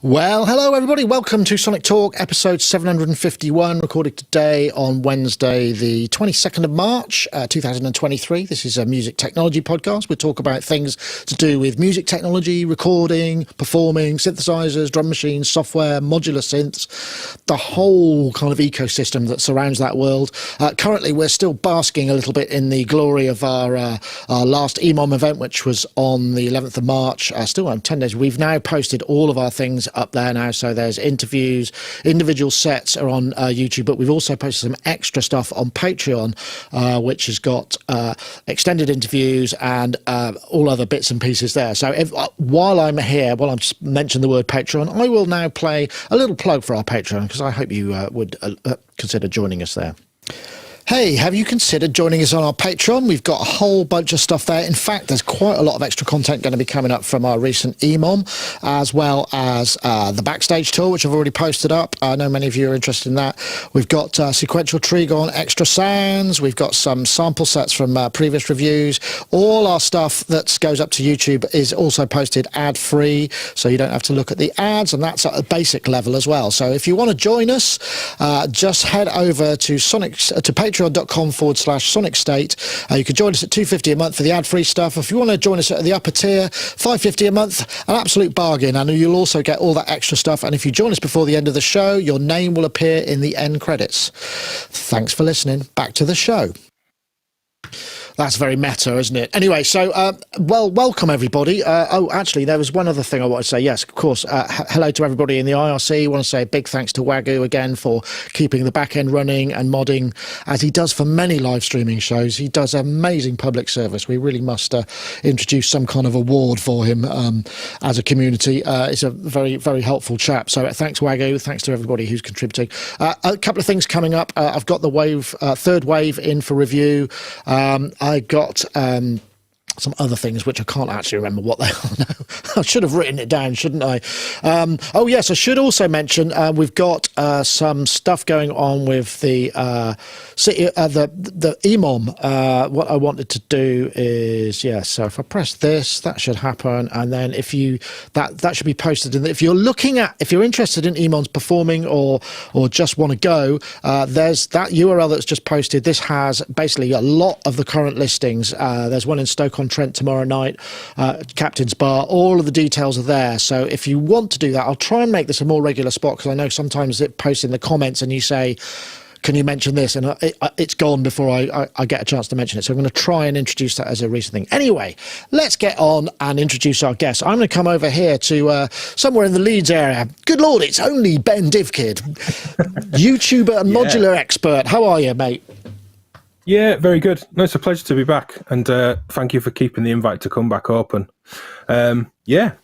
Well, hello everybody. Welcome to Sonictalk, episode 751, recorded today on Wednesday, the 22nd of March, 2023. This is a music technology podcast. We talk about things to do with music technology, recording, performing, synthesizers, drum machines, software, modular synths, the whole kind of ecosystem that surrounds that world. Currently, we're still basking a little bit in the glory of our last EMOM event, which was on the 11th of March, still on 10 days. We've now posted all of our things up there now, so there's interviews, individual sets are on YouTube, but we've also posted some extra stuff on Patreon, which has got extended interviews and all other bits and pieces there. So while I'm here, while I'm just mentioning the word Patreon, I will now play a little plug for our Patreon, because I hope you would consider joining us there. Hey, have you considered joining us on our Patreon? We've got a whole bunch of stuff there. In fact, there's quite a lot of extra content going to be coming up from our recent EMOM, as well as the backstage tour, which I've already posted up. I know many of you are interested in that. We've got sequential trigon extra sounds. We've got some sample sets from previous reviews. All our stuff that goes up to YouTube is also posted ad-free, so you don't have to look at the ads, and that's at a basic level as well. So if you want to join us, just head over to patreon.com/Sonicstate. You can join us at $2.50 a month for the ad-free stuff. If you want to join us at the upper tier, $5.50 a month, an absolute bargain, and you'll also get all that extra stuff. And if you join us before the end of the show, your name will appear in the end credits. Thanks for listening. Back to the show. That's very meta, isn't it? Anyway, so, well, welcome, everybody. Oh, actually, there was one other thing I want to say. Yes, of course, hello to everybody in the IRC. I want to say a big thanks to Wagyu again for keeping the back end running and modding, as he does for many live streaming shows. He does amazing public service. We really must introduce some kind of award for him as a community. He's a very, very helpful chap. So thanks, Wagyu. Thanks to everybody who's contributing. A couple of things coming up. I've got the third wave in for review. I got some other things which I can't actually remember what they are now. I should have written it down, shouldn't I? Oh yes, I should also mention we've got some stuff going on with the EMOM. What I wanted to do is, yes, so if I press this, that should happen, and then if you that should be posted. And if you're interested in EMOMs performing or just want to go, there's that URL that's just posted. This has basically a lot of the current listings. There's one in Stoke-on-Trent tomorrow night, Captain's Bar. All of the details are there. So if you want to do that, I'll try and make this a more regular spot, because I know sometimes it posts in the comments and you say, can you mention this? And it's gone before I get a chance to mention it. So I'm going to try and introduce that as a recent thing. Anyway, let's get on and introduce our guests. I'm going to come over here to somewhere in the Leeds area. Good Lord, it's only Ben Divkid, YouTuber and modular expert. How are you, mate? Yeah, very good. No, it's a pleasure to be back, and thank you for keeping the invite to come back open. Yeah,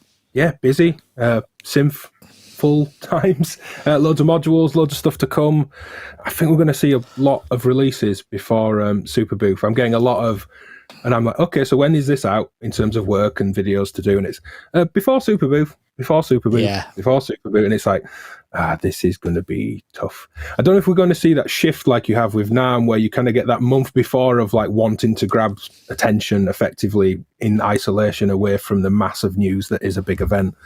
busy. Synth full times, loads of modules, loads of stuff to come. I think we're going to see a lot of releases before Super Booth. I'm getting a lot of, and I'm like, okay, so when is this out in terms of work and videos to do? And it's before Super Booth, before Super Booth, and it's like, this is going to be tough. I don't know if we're going to see that shift like you have with NAMM, where you kind of get that month before of like wanting to grab attention effectively in isolation away from the massive news that is a big event.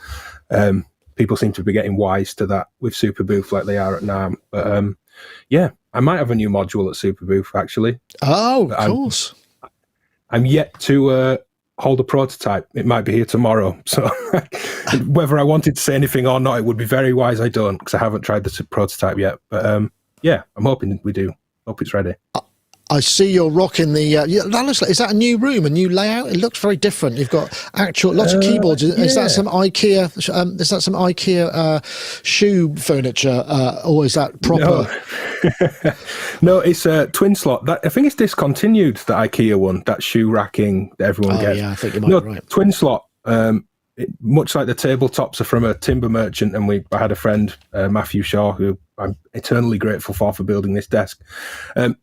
People seem to be getting wise to that with Super Booth like they are at NAMM. But yeah, I might have a new module at Super Booth actually. Oh, of course. I'm yet to hold a prototype. It might be here tomorrow. So whether I wanted to say anything or not, it would be very wise I don't, because I haven't tried the prototype yet. But yeah, I'm hoping we do. Hope it's ready. I see you're rocking the. That looks like, is that a new room, a new layout? It looks very different. You've got lots of keyboards. Is that some IKEA? Is that some IKEA shoe furniture, or is that proper? No, it's a twin slot. I think it's discontinued. The IKEA one, that shoe racking that everyone gets. Yeah, I think you might be right. Twin slot. Much like the tabletops are from a timber merchant, and I had a friend, Matthew Shaw, who I'm eternally grateful for building this desk,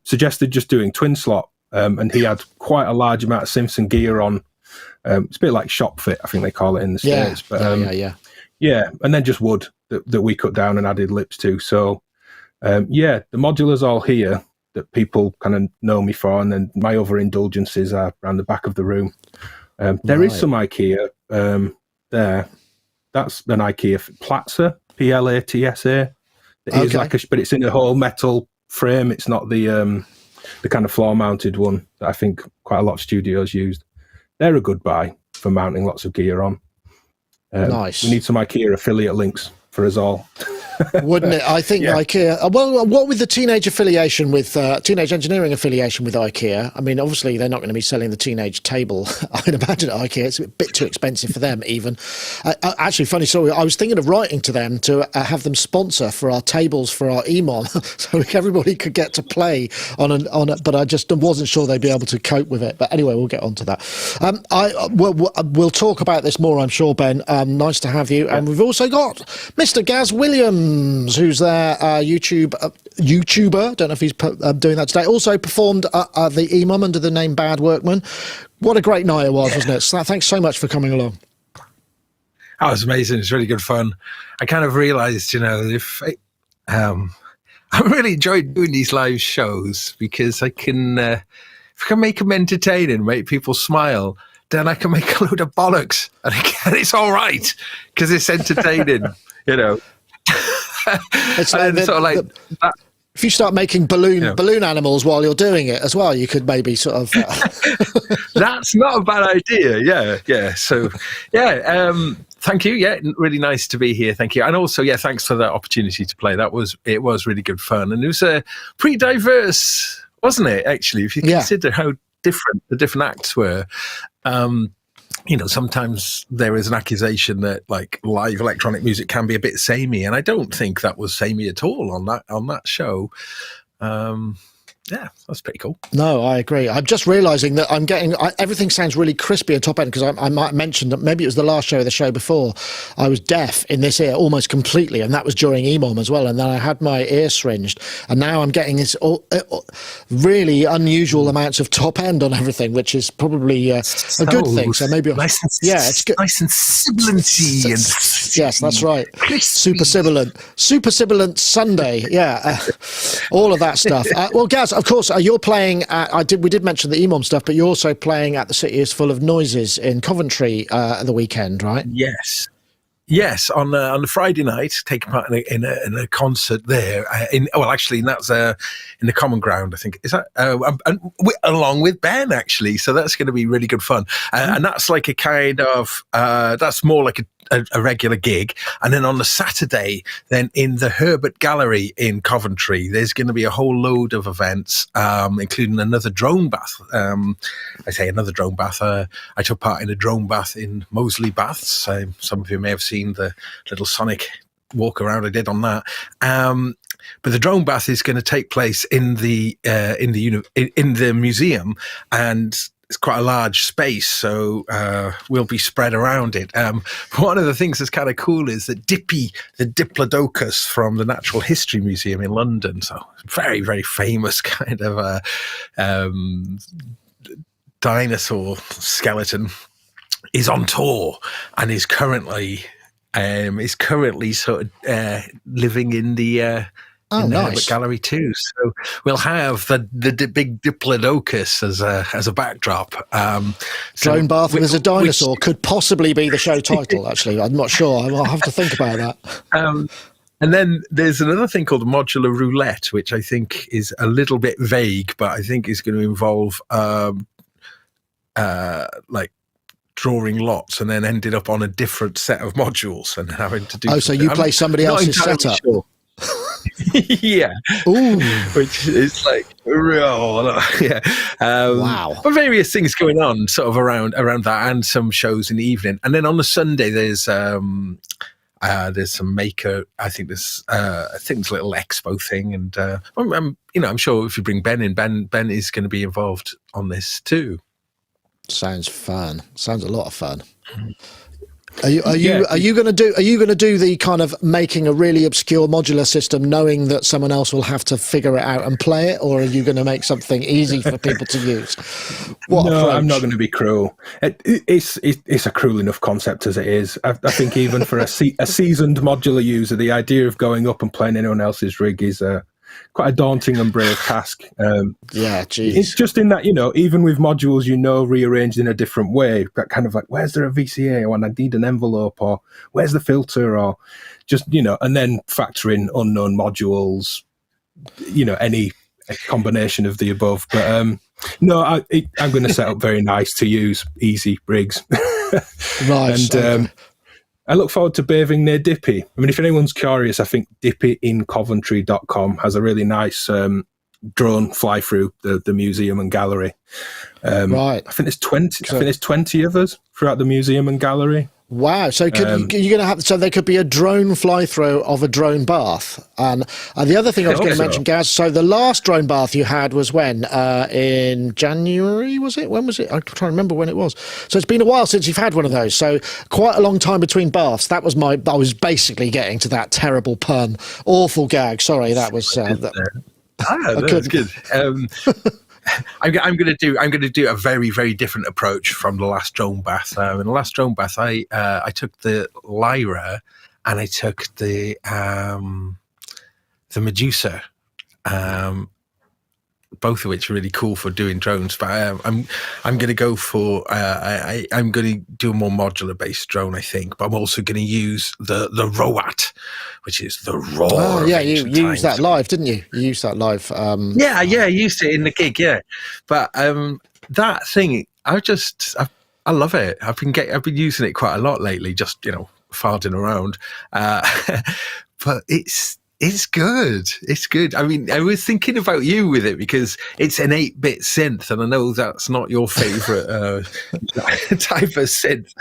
suggested just doing twin slot, and he had quite a large amount of synths and gear on. It's a bit like shop fit, I think they call it in the States. But yeah, and then just wood that we cut down and added lips to. So the modular's all here that people kind of know me for, and then my other indulgences are around the back of the room. There is some IKEA there. That's an IKEA Platsa, Platsa. It is like but it's in a whole metal frame. It's not the kind of floor-mounted one that I think quite a lot of studios used. They're a good buy for mounting lots of gear on. Nice. We need some IKEA affiliate links for us all. Wouldn't it? I think IKEA. Well, what with the teenage affiliation with teenage engineering affiliation with IKEA? I mean, obviously they're not going to be selling the teenage table. I can imagine at IKEA it's a bit too expensive for them. Even actually, funny story. I was thinking of writing to them to have them sponsor for our tables for our EMOM, so everybody could get to play on it. But I just wasn't sure they'd be able to cope with it. But anyway, we'll get on to that. We'll talk about this more, I'm sure, Ben. Nice to have you. And we've also got Mr. Gaz Williams, who's their YouTuber. Don't know if he's doing that today. Also performed at the EMOM under the name Bad Workman. What a great night it was, wasn't it? So thanks so much for coming along. That was amazing. It's really good fun. I kind of realised, if I really enjoyed doing these live shows because I can, if I can make them entertaining, make people smile, then I can make a load of bollocks, and it's all right because it's entertaining, It's like if you start making balloon animals while you're doing it as well, you could maybe sort of. That's not a bad idea. Yeah. So, thank you. Yeah, really nice to be here. Thank you, and also, thanks for the opportunity to play. It was really good fun, and it was pretty diverse, wasn't it? Actually, if you consider how different the different acts were. Sometimes there is an accusation that like live electronic music can be a bit samey, and I don't think that was samey at all on that show. That's pretty cool. No, I agree. I'm just realising that I'm getting everything sounds really crispy at top end because I might mention that maybe it was the last show of the show before. I was deaf in this ear almost completely, and that was during EMOM as well. And then I had my ear syringed, and now I'm getting this really unusual amounts of top end on everything, which is probably a good thing. So maybe it's good. Nice and sibilanty. Yes, that's right. Super sibilant Sunday. Yeah, all of that stuff. Well, Gaz, of course, you're playing at, we did mention the EMOM stuff, but you're also playing at the City is Full of Noises in Coventry the weekend, right? Yes, on the Friday night, taking part in a concert there. That's in the Common Ground, I think. Is that along with Ben, actually? So that's going to be really good fun. And that's like a kind of that's more like a regular gig. And then on the Saturday, then in the Herbert Gallery in Coventry, there's going to be a whole load of events, including another drone bath. I say another drone bath. I took part in a drone bath in Moseley Baths. Some of you may have seen the little Sonic walk around I did on that. But the drone bath is going to take place in the museum, and it's quite a large space, so we'll be spread around it. One of the things that's kind of cool is that Dippy, the Diplodocus from the Natural History Museum in London, so very, very famous kind of dinosaur skeleton, is on tour and is currently sort of living in the Herbert Gallery too. So we'll have the big Diplodocus as a backdrop. Drone bath as a dinosaur could possibly be the show title. Actually, I'm not sure. I'll have to think about that. And then there's another thing called modular roulette, which I think is a little bit vague, but I think is going to involve like drawing lots and then ended up on a different set of modules and having to do. So you play somebody else's setup. Sure. Yeah. Ooh. Which is like wow. But various things going on sort of around that, and some shows in the evening. And then on the Sunday there's some maker, I think there's a little expo thing, and I'm sure if you bring Ben in, Ben is going to be involved on this too. Sounds fun. Sounds a lot of fun. Are you going to do the kind of making a really obscure modular system, knowing that someone else will have to figure it out and play it, or are you going to make something easy for people to use? No, I'm not going to be cruel. It's a cruel enough concept as it is. I think even for a seasoned modular user, the idea of going up and playing anyone else's rig is quite a daunting and brave task. Yeah, geez. It's just in that, even with modules, rearranged in a different way, that kind of like, where's there a VCA, or I need an envelope, or where's the filter, or just, and then factor in unknown modules, any combination of the above. But no, I'm going to set up very nice to use, easy rigs. Nice. And I look forward to bathing near Dippy. I mean, if anyone's curious, I think dippyincoventry.com has a really nice drone fly through the museum and gallery. Right. I think there's 20. I think there's 20 of us throughout the museum and gallery. Wow! So you're going to have there could be a drone fly through of a drone bath, and the other thing I was going to mention, Gaz. So the last drone bath you had was when in January, was it? When was it? I'm trying to remember when it was. So it's been a while since you've had one of those. So quite a long time between baths. That was I was basically getting to that terrible pun, awful gag. Sorry, that was. That's good. I'm going to do a very, very different approach from the last drone bath. In the last drone bath, I took the Lyra and I took the Medusa, both of which are really cool for doing drones. But I'm going to go for I'm going to do a more modular based drone, I think. But I'm also going to use the ROAT, which is the roar. Oh yeah, you used that live, didn't you? You used that live. Yeah, I used it in the gig. Yeah, but that thing, I love it. I've been using it quite a lot lately. Just farting around, but it's good. It's good. I mean, I was thinking about you with it because it's an 8-bit synth, and I know that's not your favorite type of synth.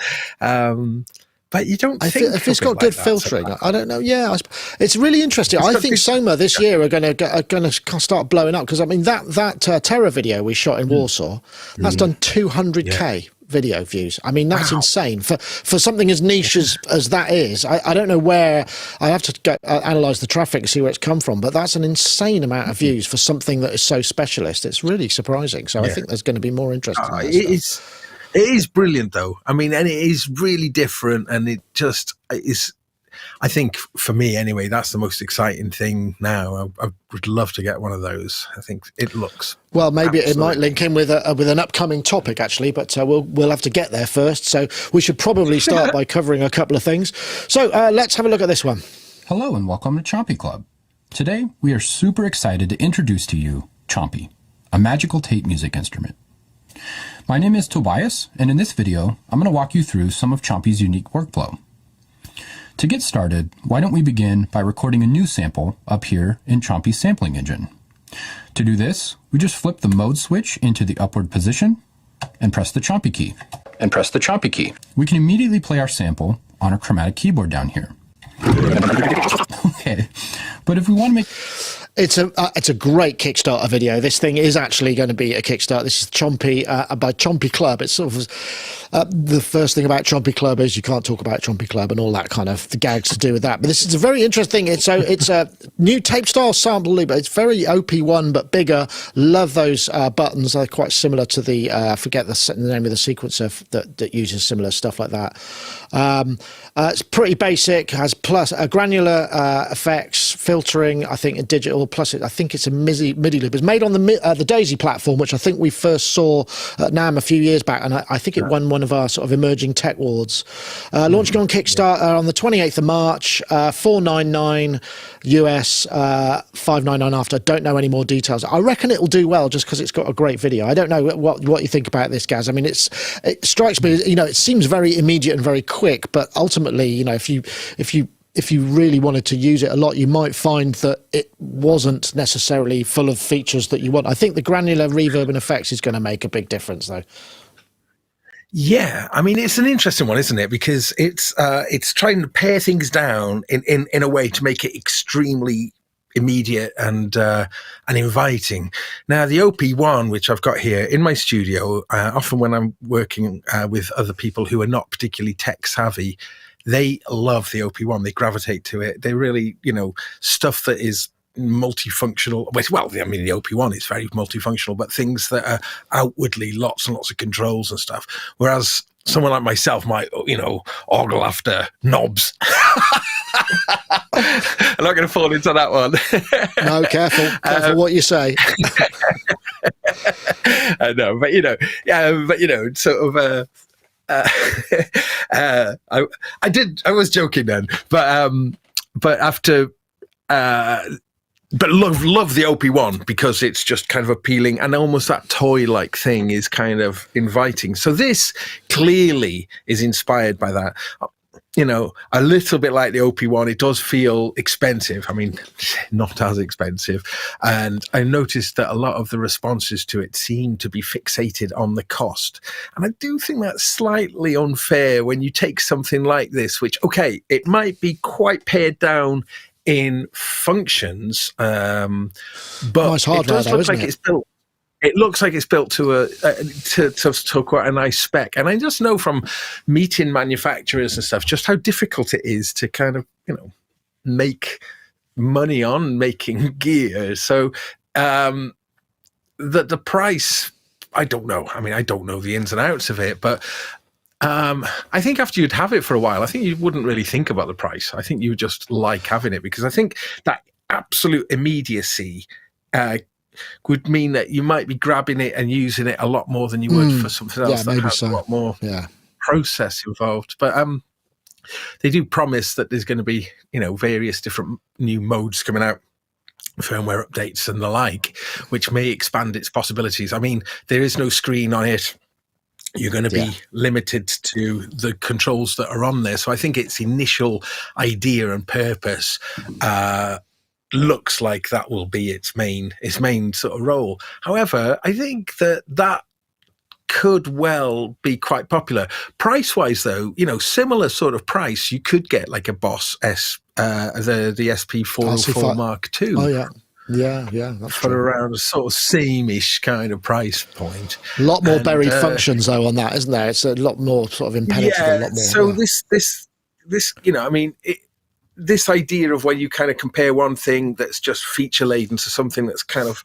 But you don't think if it's got good filtering, I don't know. Yeah, it's really interesting. I think Soma this year are going to start blowing up because I mean that Terror video we shot in Warsaw, that's done 200k video views. I mean that's insane for something as niche as that is. I don't know where. I have to go analyze the traffic and see where it's come from, but that's an insane amount of views for something that is so specialist. It's really surprising. So I think there's going to be more interest in that. It is brilliant, though. I mean, and it is really different, and it just is. I think for me, anyway, that's the most exciting thing now. I would love to get one of those. I think it looks well. Maybe it might link in with an upcoming topic, actually, but we'll have to get there first. So we should probably start by covering a couple of things. So let's have a look at this one. Hello and welcome to Chompi Club. Today we are super excited to introduce to you Chompi, a magical tape music instrument. My name is Tobias, and in this video, I'm going to walk you through some of Chompi's unique workflow. To get started, why don't we begin by recording a new sample up here in Chompi's sampling engine. To do this, we just flip the mode switch into the upward position and press the Chompi key. We can immediately play our sample on our chromatic keyboard down here. Okay, but if we want to make... It's a great Kickstarter video. This thing is actually going to be a Kickstarter. This is Chompi by Chompi Club. It's sort of the first thing about Chompi Club is you can't talk about Chompi Club and all that kind of the gags to do with that. But this is a very interesting. It's a new tape style sample loop. It's very OP1 but bigger. Love those buttons. They're quite similar to the I forget the name of the sequencer that uses similar stuff like that. It's pretty basic. Has plus granular effects, filtering. I think in digital. Plus, I think it's a MIDI loop. It's made on the Daisy platform, which I think we first saw at NAMM a few years back, and I think it won one of our sort of emerging tech awards. Launching on Kickstarter on the 28th of March, $4.99 US, $5.99 after. I don't know any more details. I reckon it'll do well just because it's got a great video. I don't know what you think about this, Gaz. I mean, it strikes me, it seems very immediate and very quick, but ultimately, if you really wanted to use it a lot, you might find that it wasn't necessarily full of features that you want. I think the granular reverb and effects is going to make a big difference, though. Yeah, I mean, it's an interesting one, isn't it? Because it's trying to pare things down in a way to make it extremely immediate and inviting. Now, the OP1, which I've got here in my studio, often when I'm working with other people who are not particularly tech savvy, they love the OP1. They gravitate to it. They really, stuff that is, multifunctional. Well, I mean, the OP1 is very multifunctional, but things that are outwardly lots and lots of controls and stuff. Whereas someone like myself might, ogle after knobs. I'm not going to fall into that one. No, careful what you say. I know, but sort of. I was joking then, but after. But love the OP1 because it's just kind of appealing, and almost that toy-like thing is kind of inviting. So this clearly is inspired by that. A little bit like the OP1, it does feel expensive. I mean, not as expensive. And I noticed that a lot of the responses to it seem to be fixated on the cost. And I do think that's slightly unfair when you take something like this, which, okay, it might be quite pared down in functions, but nice hardware, it does look like it's built. It looks like it's built to quite a nice spec, and I just know from meeting manufacturers and stuff just how difficult it is to kind of make money on making gear. So the price, I don't know. I mean, I don't know the ins and outs of it, but I think after you'd have it for a while, I think you wouldn't really think about the price. I think you would just like having it, because I think that absolute immediacy would mean that you might be grabbing it and using it a lot more than you would for something else that has a lot more process involved. But they do promise that there's going to be, various different new modes coming out, firmware updates and the like, which may expand its possibilities. I mean, there is no screen on it. You're going to be limited to the controls that are on there. So I think its initial idea and purpose looks like that will be its main sort of role. However, I think that could well be quite popular. Price-wise, though, similar sort of price, you could get like a Boss S, the SP404 Mark II. Oh, yeah. Yeah, that's for true. Around a sort of same-ish kind of price point. A lot more buried functions though on that, isn't there? It's a lot more sort of impenetrable. A lot more. So this, I mean, this idea of when you kind of compare one thing that's just feature laden to something that's kind of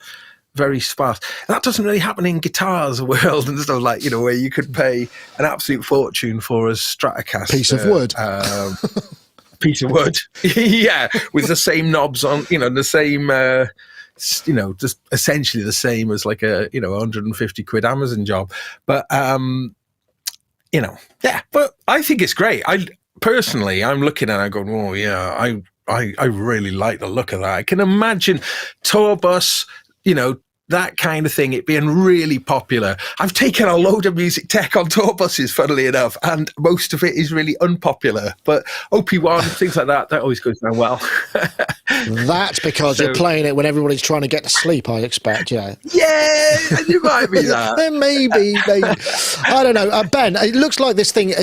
very sparse, that doesn't really happen in guitars world and stuff like where you could pay an absolute fortune for a Stratocaster piece of wood. Piece of wood, with the same knobs on, the same, just essentially the same as like a, 150 quid Amazon job. But, but I think it's great. I'm looking at it, I'm going, oh yeah, I really like the look of that. I can imagine tour bus, that kind of thing, it being really popular. I've taken a load of music tech on tour buses, funnily enough, and most of it is really unpopular. But OP1, things like that always goes down well. That's because you're playing it when everybody's trying to get to sleep, I expect, Yeah, you might be that. maybe. I don't know. Ben, it looks like this thing,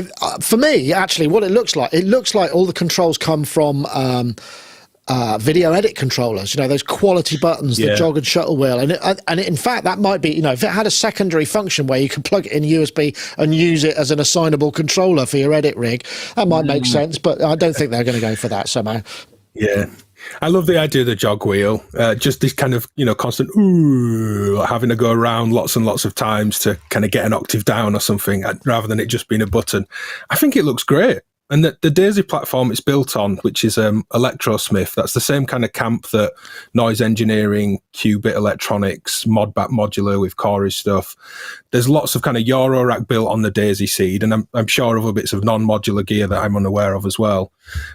for me, actually, what it looks like all the controls come from... video edit controllers, those quality buttons, the jog and shuttle wheel, and in fact that might be, if it had a secondary function where you could plug it in USB and use it as an assignable controller for your edit rig, that might make sense, but I don't think they're going to go for that somehow. Yeah, I love the idea of the jog wheel, just this kind of constant having to go around lots and lots of times to kind of get an octave down or something, rather than it just being a button. I think it looks great. And the Daisy platform it's built on, which is Electrosmith, that's the same kind of camp that Noise Engineering, Qubit Electronics, Modbat Modular with Corey stuff. There's lots of kind of Eurorack built on the Daisy seed, and I'm sure other bits of non-modular gear that I'm unaware of as well.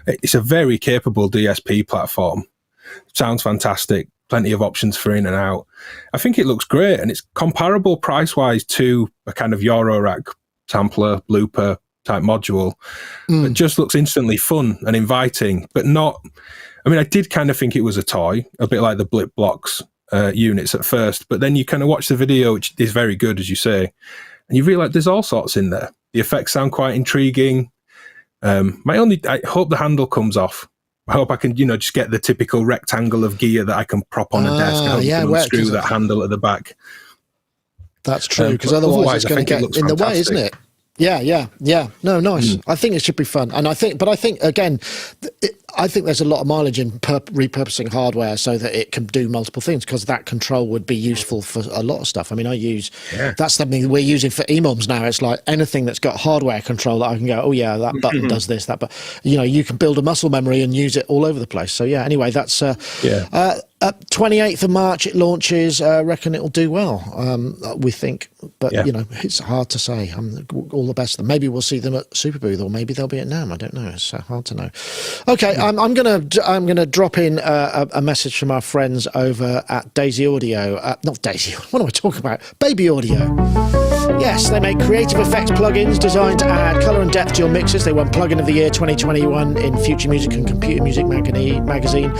It's a very capable DSP platform. Sounds fantastic. Plenty of options for in and out. I think it looks great, and it's comparable price-wise to a kind of Eurorack sampler, looper, type module. It just looks instantly fun and inviting, but not, I did kind of think it was a toy, a bit like the Blip Blocks units at first, but then you kind of watch the video, which is very good, as you say, and you realise there's all sorts in there. The effects sound quite intriguing. I hope the handle comes off. I hope I can, just get the typical rectangle of gear that I can prop on a desk and unscrew that handle at the back. That's true, because otherwise it's going to get in the way, isn't it? Yeah. No, nice. I think it should be fun, and I think again, I think there's a lot of mileage in repurposing hardware so that it can do multiple things, because that control would be useful for a lot of stuff. I mean, that's something we're using for EMOMs now. It's like anything that's got hardware control that I can go, oh yeah, that button does this, that, but you can build a muscle memory and use it all over the place. So yeah, anyway, that's 28th of March it launches. Reckon it'll do well, we think, but it's hard to say. All the best of them. Maybe we'll see them at Superbooth, or maybe they'll be at NAMM. I don't know. It's hard to know. Okay, I'm gonna drop in a message from our friends over at Daisy Audio. Not Daisy. What am I talking about? Baby Audio. Yes, they make creative effects plugins designed to add colour and depth to your mixes. They won Plugin of the Year 2021 in Future Music and Computer Music magazine.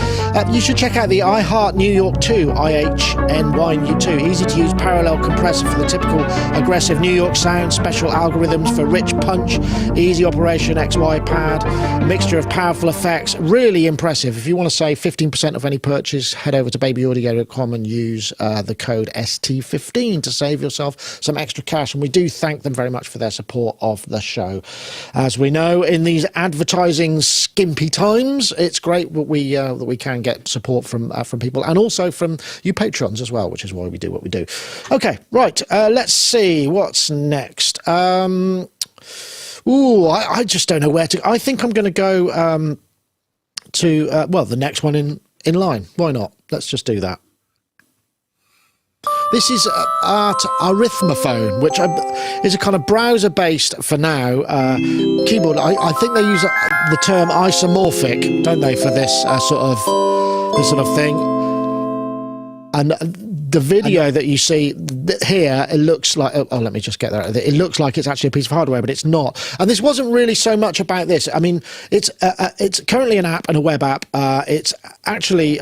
You should check out the iHeart New York 2, IHNY2. Easy to use parallel compressor for the typical aggressive New York sound, special algorithms for rich punch, easy operation XY pad, a mixture of powerful effects. Really impressive. If you want to save 15% of any purchase, head over to babyaudio.com and use the code ST15 to save yourself some extra cash. And we do thank them very much for their support of the show. As we know, in these advertising skimpy times, it's great that we can get support from people, and also from you patrons as well, which is why we do what we do. Okay, right. Let's see what's next. I just don't know where to. I think I'm going to go to the next one in line. Why not? Let's just do that. This is Arithmophone, which is a kind of browser-based, for now, keyboard. I think they use the term isomorphic, don't they, for this sort of thing. And the video that you see here, it looks like... Oh, let me just get that. It looks like it's actually a piece of hardware, but it's not. And this wasn't really so much about this. I mean, it's currently an app and a web app. It's actually...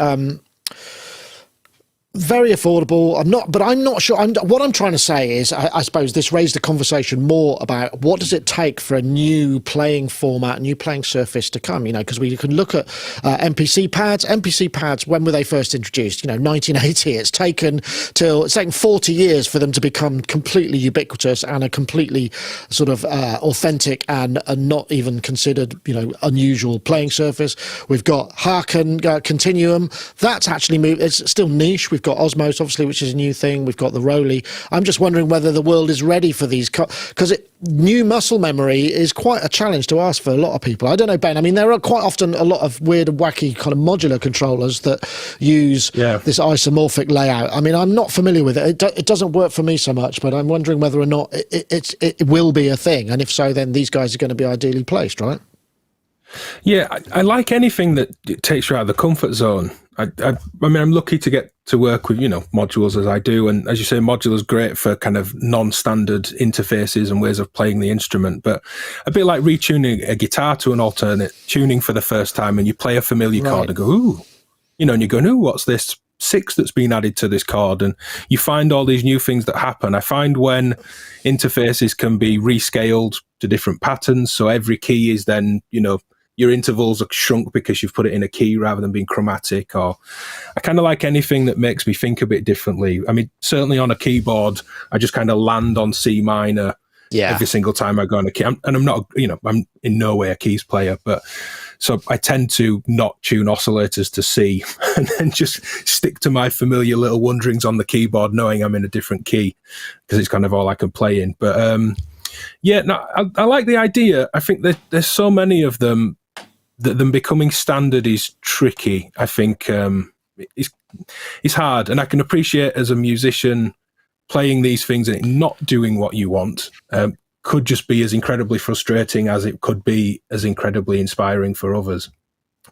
very affordable. I'm not sure. What I'm trying to say is, I suppose this raised the conversation more about what does it take for a new playing format, new playing surface to come. Because we can look at MPC pads. MPC pads, when were they first introduced? 1980. It's taken 40 years for them to become completely ubiquitous and a completely sort of authentic and not even considered unusual playing surface. We've got Harken Continuum. That's actually moved. It's still niche. We've got Osmos, obviously, which is a new thing. We've got the Roly. I'm just wondering whether the world is ready for these, because new muscle memory is quite a challenge to ask for a lot of people. I don't know, Ben. I mean, there are quite often a lot of weird, wacky kind of modular controllers that use this isomorphic layout. I mean, I'm not familiar with it. It doesn't work for me so much, but I'm wondering whether or not it will be a thing. And if so, then these guys are going to be ideally placed, right? Yeah, I like anything that takes you out of the comfort zone. I mean, I'm lucky to get to work with, modules as I do. And as you say, modular is great for kind of non-standard interfaces and ways of playing the instrument. But a bit like retuning a guitar to an alternate tuning for the first time, and you play a familiar chord and go, ooh, and you go, ooh, what's this six that's been added to this chord? And you find all these new things that happen. I find when interfaces can be rescaled to different patterns, so every key is then, your intervals are shrunk because you've put it in a key rather than being chromatic. Or I kind of like anything that makes me think a bit differently. I mean, certainly on a keyboard, I just kind of land on C minor every single time I go on a key. And I'm not, I'm in no way a keys player, but so I tend to not tune oscillators to C and then just stick to my familiar little wanderings on the keyboard, knowing I'm in a different key because it's kind of all I can play in. But I like the idea. I think that there's so many of them that them becoming standard is tricky. I think it's hard, and I can appreciate as a musician playing these things and it not doing what you want could just be as incredibly frustrating as it could be as incredibly inspiring for others.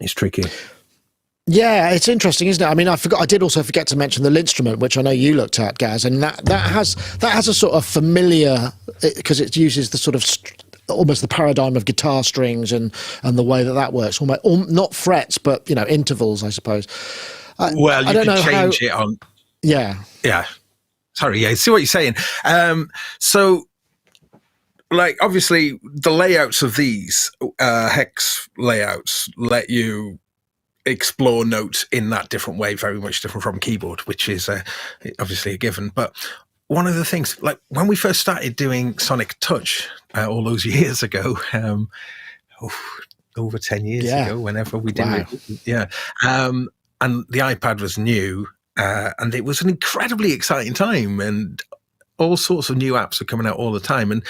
It's tricky. Yeah, it's interesting, isn't it? I mean, I did also forget to mention the Linstrument, which I know you looked at, Gaz, and that has a sort of familiar, because it uses the sort of almost the paradigm of guitar strings and the way that works. Almost, not frets, but intervals, I suppose. Well, you can change it on. Yeah. Sorry, yeah. See what you're saying. So, like, obviously, the layouts of these hex layouts let you explore notes in that different way, very much different from keyboard, which is obviously a given. But one of the things, like when we first started doing Sonic Touch all those years ago, over 10 years ago, whenever we did it. Yeah. And the iPad was new, and it was an incredibly exciting time, and all sorts of new apps are coming out all the time. And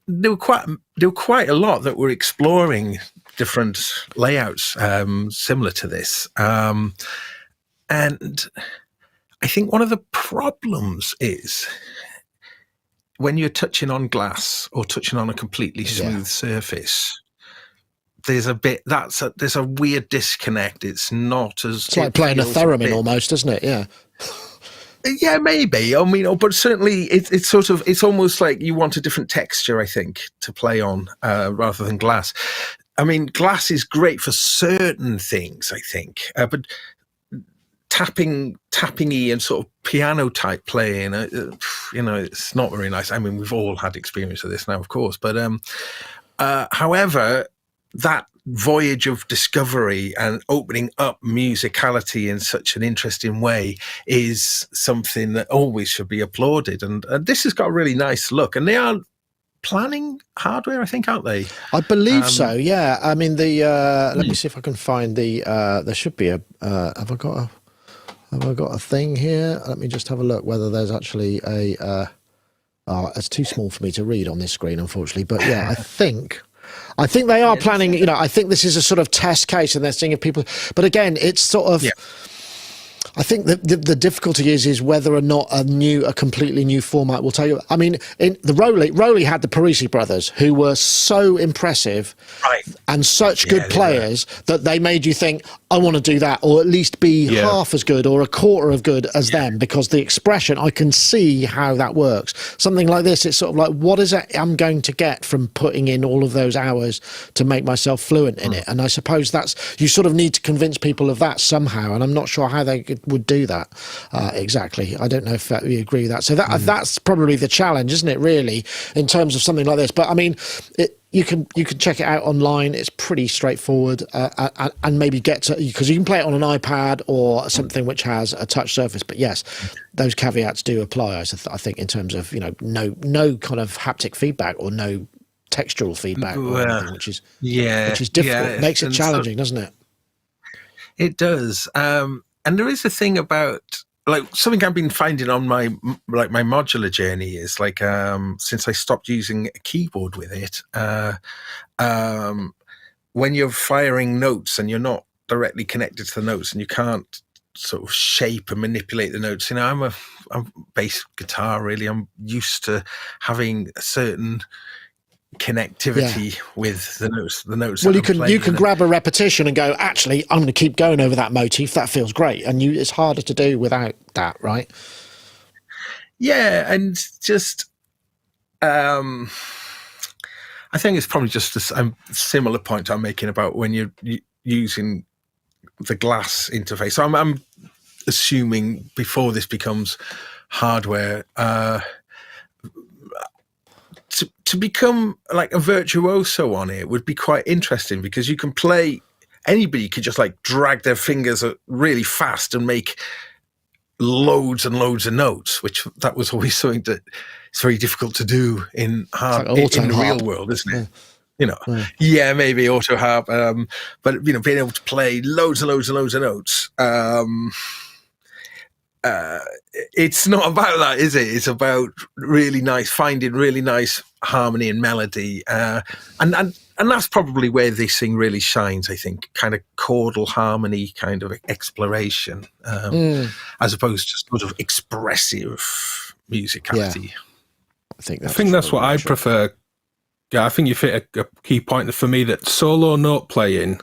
there were quite a lot that were exploring different layouts similar to this. And I think one of the problems is when you're touching on glass or touching on a completely smooth surface, there's a weird disconnect. It's not as... It's like playing a theremin almost, isn't it? Yeah. Yeah, maybe. I mean, but certainly it's almost like you want a different texture, I think, to play on rather than glass. I mean, glass is great for certain things, I think, but tapping-y and sort of piano type playing, it's not very nice. I mean, we've all had experience of this now, of course, but however, that voyage of discovery and opening up musicality in such an interesting way is something that always should be applauded. And this has got a really nice look, and they are planning hardware, I think, aren't they? I believe so. Yeah. I mean, let me see if I can find there should be have I got a thing here? Let me just have a look whether there's actually it's too small for me to read on this screen, unfortunately. But yeah, I think they are planning, I think this is a sort of test case, and they're seeing if people, but again, it's sort of, I think that the difficulty is whether or not a completely new format will take. I mean, in the Rowley had the Parisi brothers, who were so impressive, and such good players that they made you think, I want to do that, or at least be half as good or a quarter of good as them, because the expression, I can see how that works. Something like this, it's sort of like, what is it I'm going to get from putting in all of those hours to make myself fluent in it? And I suppose you sort of need to convince people of that somehow, and I'm not sure how they would do that exactly. I don't know if you agree with that. So that's probably the challenge, isn't it, really, in terms of something like this? But I mean, you can check it out online. It's pretty straightforward, and maybe get to, because you can play it on an iPad or something which has a touch surface. But yes, those caveats do apply. I think in terms of no kind of haptic feedback or no textural feedback, or anything, which is difficult. It makes it challenging, doesn't it? It does. And there is a thing about, like, something I've been finding on my modular journey is, like, since I stopped using a keyboard with it, when you're firing notes and you're not directly connected to the notes and you can't sort of shape and manipulate the notes, I'm bass guitar, really. I'm used to having a certain connectivity with the notes. Well, you can grab a repetition and go, actually, I'm going to keep going over that motif. That feels great. And it's harder to do without that, right? Yeah, and just I think it's probably just a similar point I'm making about when you're using the glass interface. So I'm assuming before this becomes hardware, to become like a virtuoso on it would be quite interesting, because you can play, anybody could just like drag their fingers really fast and make loads and loads of notes, which that was always something that it's very difficult to do in in the real world, isn't it? Yeah, maybe auto harp, but being able to play loads and loads and loads of notes, it's not about that, is it? It's about finding really nice harmony and melody, and that's probably where this thing really shines, I think. Kind of chordal harmony, kind of exploration, as opposed to sort of expressive musicality. Yeah. I think that's what I prefer. Yeah, I think you hit a key point for me, that solo note playing,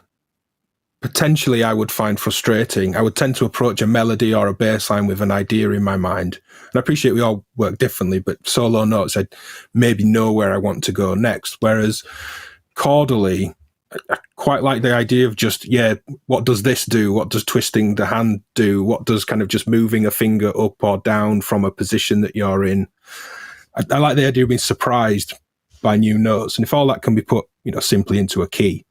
potentially I would find frustrating. I would tend to approach a melody or a bass line with an idea in my mind. And I appreciate we all work differently, but solo notes, I maybe know where I want to go next. Whereas chordally, I quite like the idea of just, what does this do? What does twisting the hand do? What does kind of just moving a finger up or down from a position that you're in? I like the idea of being surprised by new notes. And if all that can be put, simply into a key,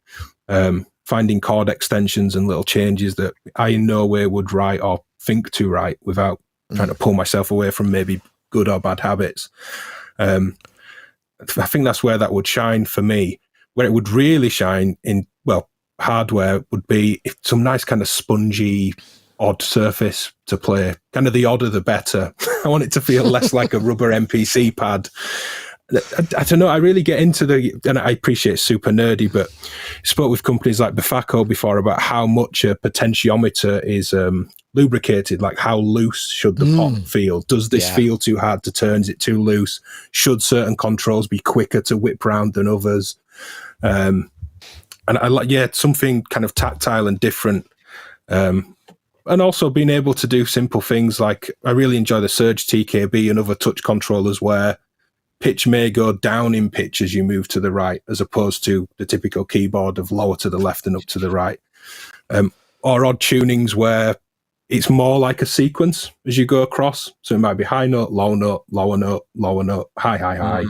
finding chord extensions and little changes that I in no way would write or think to write without trying to pull myself away from maybe good or bad habits. I think that's where that would shine for me. Where it would really shine in, well, hardware would be if some nice kind of spongy, odd surface to play. Kind of the odder the better. I want it to feel less like a rubber MPC pad. I don't know. I really get into and I appreciate it's super nerdy, but I spoke with companies like Befaco before about how much a potentiometer is lubricated. Like, how loose should the pot feel? Does this feel too hard to turn? Is it too loose? Should certain controls be quicker to whip round than others? And I like, something kind of tactile and different. And also being able to do simple things like, I really enjoy the Surge TKB and other touch controllers where pitch may go down in pitch as you move to the right, as opposed to the typical keyboard of lower to the left and up to the right. Or odd tunings where it's more like a sequence as you go across. So it might be high note, lower note, lower note, lower note, high, high, high,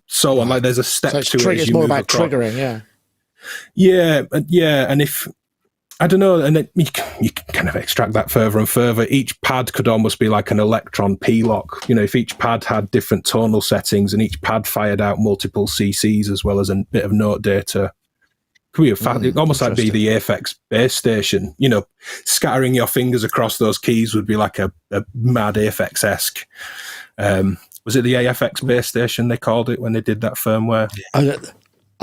so on. Like, there's a step to it. It's more about triggering, Yeah, and if, I don't know, and then you can kind of extract that further and further. Each pad could almost be like an electron P-lock. If each pad had different tonal settings and each pad fired out multiple CCs as well as a bit of note data. Could be almost like be the Aphex base station. Scattering your fingers across those keys would be like a mad Aphex-esque. Was it the AFX base station they called it when they did that firmware?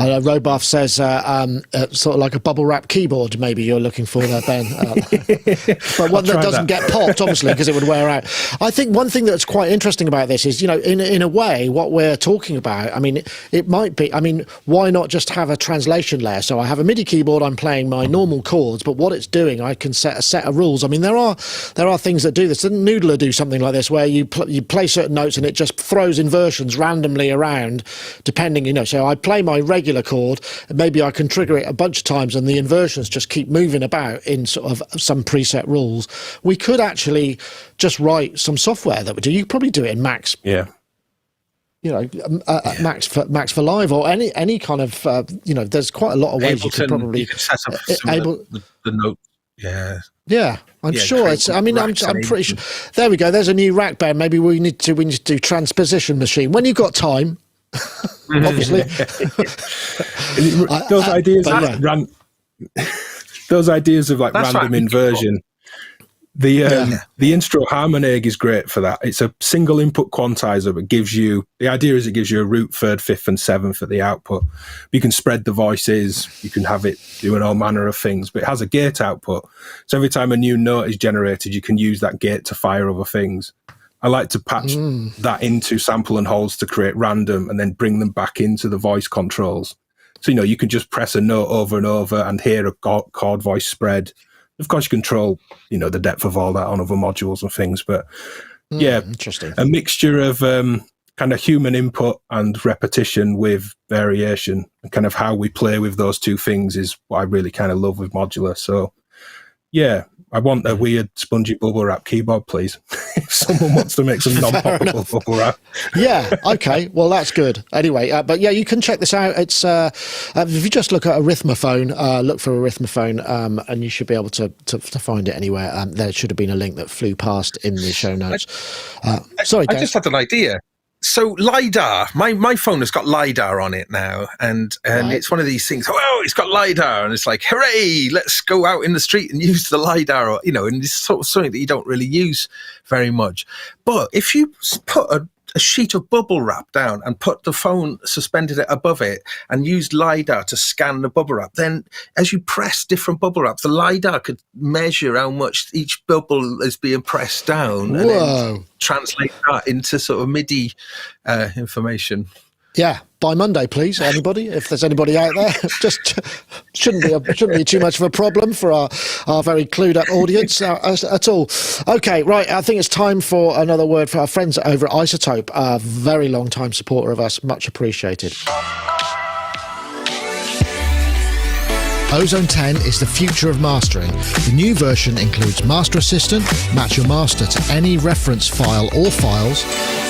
Robuff says sort of like a bubble wrap keyboard maybe you're looking for there, Ben. But one that doesn't get popped, obviously, because it would wear out. I think one thing that's quite interesting about this is, in a way, what we're talking about, I mean, it might be, why not just have a translation layer? So I have a MIDI keyboard, I'm playing my normal chords, but what it's doing, I can set a set of rules. I mean, there are things that do this. Didn't Noodler do something like this, where you play certain notes and it just throws inversions randomly around, depending, so I play my regular chord, and maybe I can trigger it a bunch of times and the inversions just keep moving about in sort of some preset rules. We could actually just write some software that would do. You could probably do it in Max. Yeah. Max for Live or any kind of there's quite a lot of ways you could probably set up the note. I'm sure it's. I'm pretty sure. There we go. There's a new rack band. Maybe we need to do transposition machine when you've got time. Obviously, those ideas of like That's random right. inversion. The Instro Harmoneg is great for that. It's a single input quantizer, but gives you, the idea is it gives you a root, third, fifth, and seventh at the output. You can spread the voices, you can have it doing all manner of things, but it has a gate output. So every time a new note is generated, you can use that gate to fire other things. I like to patch that into sample and holds to create random and then bring them back into the voice controls. So, you can just press a note over and over and hear a chord voice spread. Of course, you control, the depth of all that on other modules and things. But interesting. A mixture of kind of human input and repetition with variation, and kind of how we play with those two things is what I really kind of love with modular. So, I want a weird spongy bubble wrap keyboard, please. If someone wants to make some non-poppable bubble wrap. Yeah, okay. Well, that's good. Anyway, but you can check this out. It's if you just look at Arithmophone, look for Arithmophone, and you should be able to find it anywhere. There should have been a link that flew past in the show notes. Sorry, Dave. I just had an idea. So LiDAR, my phone has got LiDAR on it now, and Right. it's one of these things, it's got LiDAR, and it's like, hooray, let's go out in the street and use the LiDAR, and it's sort of something that you don't really use very much. But if you put a sheet of bubble wrap down and put the phone, suspended it above it, and used LiDAR to scan the bubble wrap, then as you press different bubble wraps, the LiDAR could measure how much each bubble is being pressed down and then translate that into sort of MIDI information. Yeah, by Monday, please. Anybody, if there's anybody out there, just shouldn't be too much of a problem for our very clued up audience at all. Okay, right. I think it's time for another word for our friends over at iZotope. A very long time supporter of us, much appreciated. OZone 10 is the future of mastering. The new version includes Master Assistant, match your master to any reference file or files.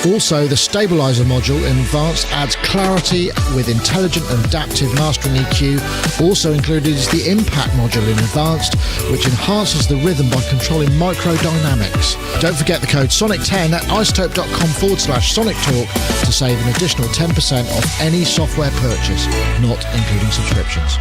Also, the Stabilizer module in Advanced adds clarity with intelligent and adaptive mastering EQ. Also included is the Impact module in Advanced, which enhances the rhythm by controlling microdynamics. Don't forget the code SONIC10 at iZotope.com/SonicTalk to save an additional 10% off any software purchase, not including subscriptions.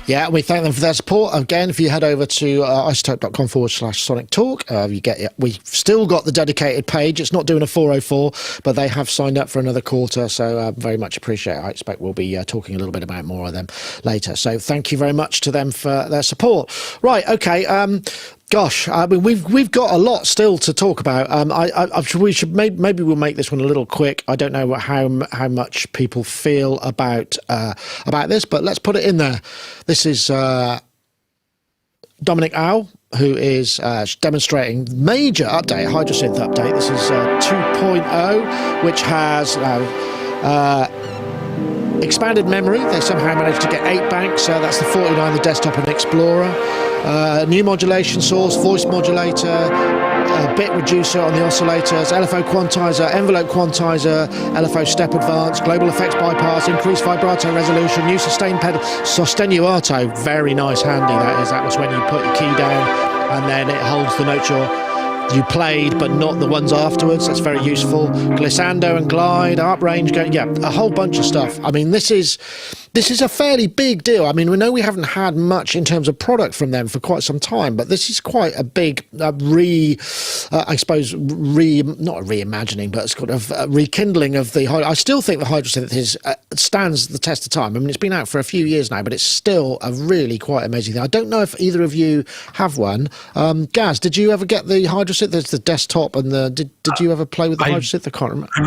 Yeah, we thank them for their support. Again, if you head over to iZotope.com/SonicTalk, we've still got the dedicated page. It's not doing a 404, but they have signed up for another quarter, so very much appreciate it. I expect we'll be talking a little bit about more of them later. So thank you very much to them for their support. Right, okay. Gosh, I mean, we've got a lot still to talk about. We should maybe we'll make this one a little quick. I don't know how much people feel about this, but let's put it in there. This is Dominic Au, who is demonstrating major update, Hydrasynth update. This is 2.0, which has expanded memory. They somehow managed to get 8 banks. That's the 49, the desktop and Explorer. New modulation source, voice modulator, bit reducer on the oscillators, LFO quantizer, envelope quantizer, LFO step advance, global effects bypass, increased vibrato resolution, new sustain pedal, sostenuato, very nice, handy that is. That was when you put your key down and then it holds the notes you played, but not the ones afterwards. That's very useful. Glissando and glide, arp range, a whole bunch of stuff. I mean, this is a fairly big deal. I mean, we know we haven't had much in terms of product from them for quite some time, but this is quite a big not a reimagining, but it's kind of a rekindling of the. I still think the Hydrasynth stands the test of time. I mean, it's been out for a few years now, but it's still a really quite amazing thing. I don't know if either of you have one. Gaz, did you ever get the Hydrasynth? There's the desktop and the. Did you ever play with the Hydrasynth? I can't remember. I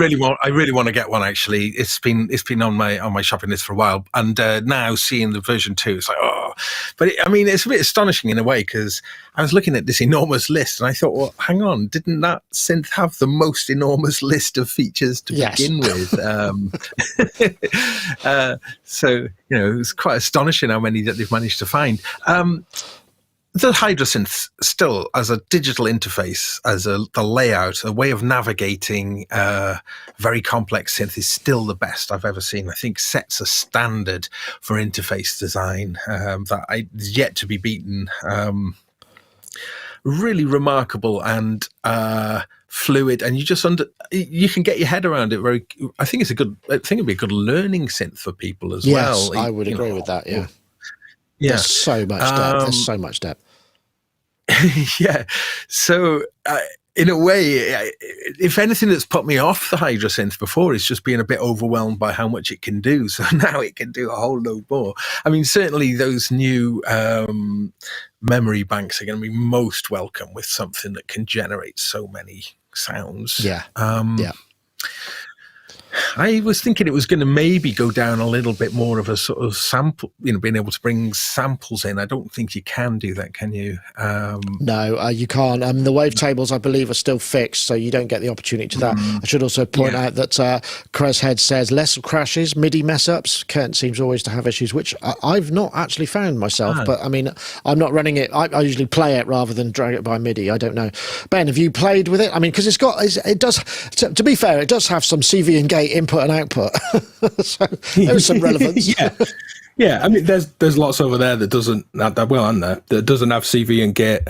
really want to get one. Actually, it's been on my shopping list for a while. And now seeing the version 2, it's like, oh. But it's a bit astonishing in a way, because I was looking at this enormous list and I thought, well, hang on, didn't that synth have the most enormous list of features to begin with? So, it's quite astonishing how many that they've managed to find. The Hydrasynth still, as a digital interface, as the layout, a way of navigating very complex synth, is still the best I've ever seen. I think sets a standard for interface design that is yet to be beaten. Really remarkable and fluid, and you can get your head around it very. I think it'd be a good learning synth for people as well. Yes, I would agree with that. Yeah. Yeah, there's so much depth. There's so much depth. Yeah. So, in a way, if anything that's put me off the Hydrasynth before is just being a bit overwhelmed by how much it can do. So now it can do a whole load more. I mean, certainly those new memory banks are going to be most welcome with something that can generate so many sounds. Yeah. Yeah. I was thinking it was going to maybe go down a little bit more of a sort of sample, being able to bring samples in. I don't think you can do that, can you? No, you can't. The wavetables, I believe, are still fixed, so you don't get the opportunity to that. I should also point out that Creshead says less crashes, MIDI mess-ups. Kent seems always to have issues, which I've not actually found myself, but I mean, I'm not running it. I usually play it rather than drag it by MIDI. I don't know. Ben, have you played with it? I mean, because it does, to be fair, it does have some CV and gate input and output, so there's some relevance. Yeah. I mean, there's lots over there that doesn't have that. Well, and that doesn't have CV and gate.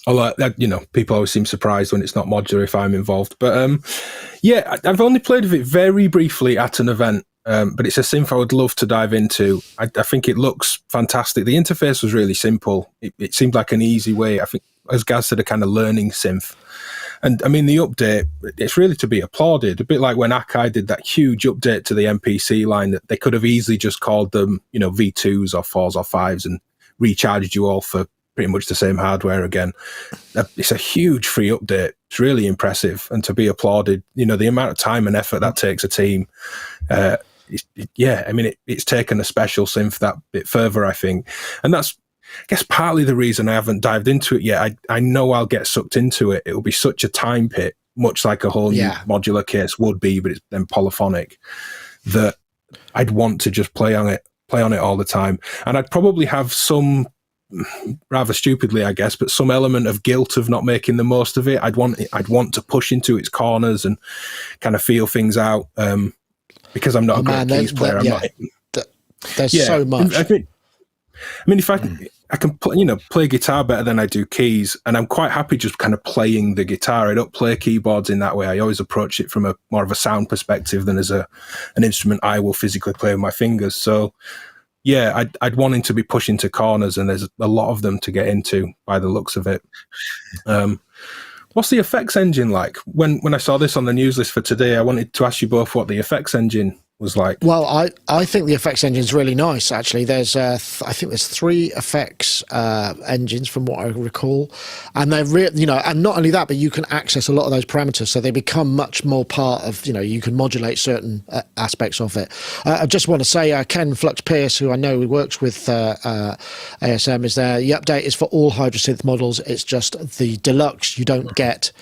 Although people always seem surprised when it's not modular if I'm involved. But I've only played with it very briefly at an event. But it's a synth I would love to dive into. I think it looks fantastic. The interface was really simple. It seemed like an easy way. I think, as Gaz said, a kind of learning synth. And I mean, the update, it's really to be applauded. A bit like when Akai did that huge update to the MPC line, that they could have easily just called them, V2s or 4s or 5s and recharged you all for pretty much the same hardware again. It's a huge free update. It's really impressive, and to be applauded. The amount of time and effort that takes a team. It's taken a special synth that bit further, I think. And that's, I guess, partly the reason I haven't dived into it yet. I know I'll get sucked into it. It will be such a time pit, much like a whole new modular case would be, but it's then polyphonic, that I'd want to just play on it play on it all the time. And I'd probably have some, rather stupidly, I guess, but some element of guilt of not making the most of it. I'd want to push into its corners and kind of feel things out, because I'm not a great keys player. There's so much. I mean, if I can play guitar better than I do keys, and I'm quite happy just kind of playing the guitar. I don't play keyboards in that way. I always approach it from a more of a sound perspective than as an instrument I will physically play with my fingers. So yeah, I'd want him to be pushing to corners, and there's a lot of them to get into by the looks of it. What's the effects engine like? When I saw this on the news list for today, I wanted to ask you both what the effects engine was like. Well, I think the effects engine is really nice, actually. There's I think there's 3 effects engines from what I recall, and they're and not only that, but you can access a lot of those parameters, so they become much more part of, you can modulate certain aspects of it. I just want to say Ken Flux Pierce, who I know works with ASM, is there. The update is for all Hydrasynth models. It's just the deluxe you don't get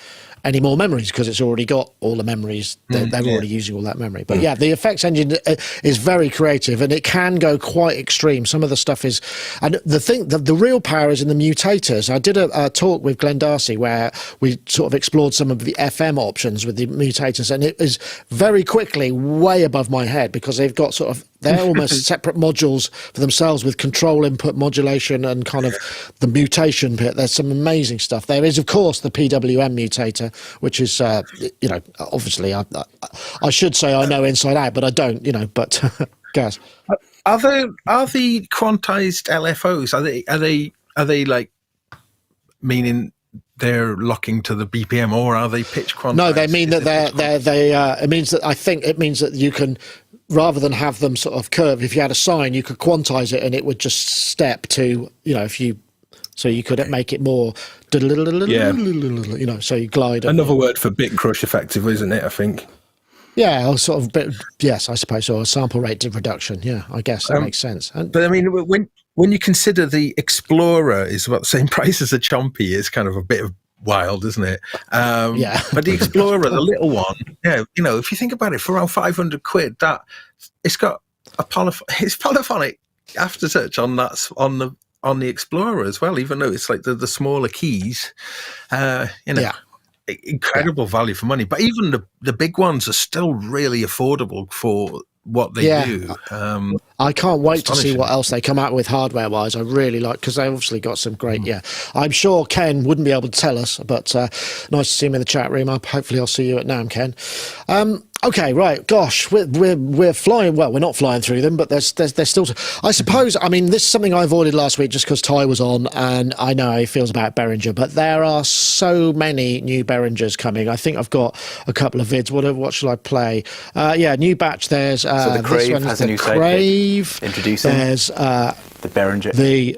any more memories because it's already got all the memories. They're already using all that memory. But yeah, the effects engine is very creative, and it can go quite extreme. Some of the stuff is, and the real power is in the mutators. I did a talk with Glenn Darcy where we sort of explored some of the FM options with the mutators, and it is very quickly way above my head because they've got they're almost separate modules for themselves with control input modulation and kind of the mutation bit. There's some amazing stuff. There is, of course, the PWM mutator, which is, obviously I should say I know inside out, but I don't, but guys. Are the quantized LFOs, are they like, meaning they're locking to the BPM, or are they pitch quantized? No, they mean that it means that you can, rather than have them sort of curve, if you had a sine, you could quantize it and it would just step to, so you could make it more, so you glide. Another word for bit crush, effectively, isn't it, I think? Yeah, or sort of bit, yes, I suppose, or a sample rate reduction. Yeah, I guess that makes sense. But I mean, when you consider the Explorer is about the same price as a Chompi, it's kind of a bit of wild, isn't it? Yeah. But the Explorer, the little one, if you think about it, for around 500 quid, that it's got it's polyphonic aftertouch on the Explorer as well, even though it's like the smaller keys, incredible value for money. But even the big ones are still really affordable for what they do. I can't wait to see what else they come out with hardware wise. I really like, because they obviously got some great. I'm sure Ken wouldn't be able to tell us, but nice to see him in the chat room. Hopefully I'll see you at NAMM, Ken. Okay, right. Gosh, we're flying. Well, we're not flying through them, but there's still. I suppose. I mean, this is something I avoided last week just because Ty was on, and I know how he feels about Behringer. But there are so many new Behringers coming. I think I've got a couple of vids. What shall I play? New batch. There's so the Crave has a new Crave. Introducing. There's the Behringer. The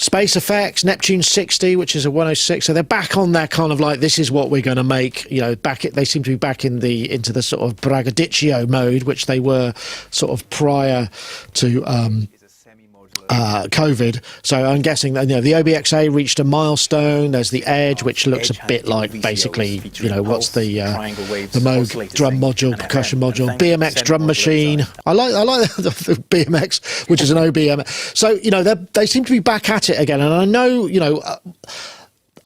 Space Effects, Neptune 60, which is a 106. So they're back on their kind of like, this is what we're going to make. They seem to be back into the sort of braggadocio mode, which they were sort of prior to COVID. So I'm guessing that the OBXA reached a milestone. There's the Edge, which looks a bit like basically, what's the Moog drum module, percussion module, BMX drum machine. I like the BMX, which is an OBM. So they seem to be back at it again, and I know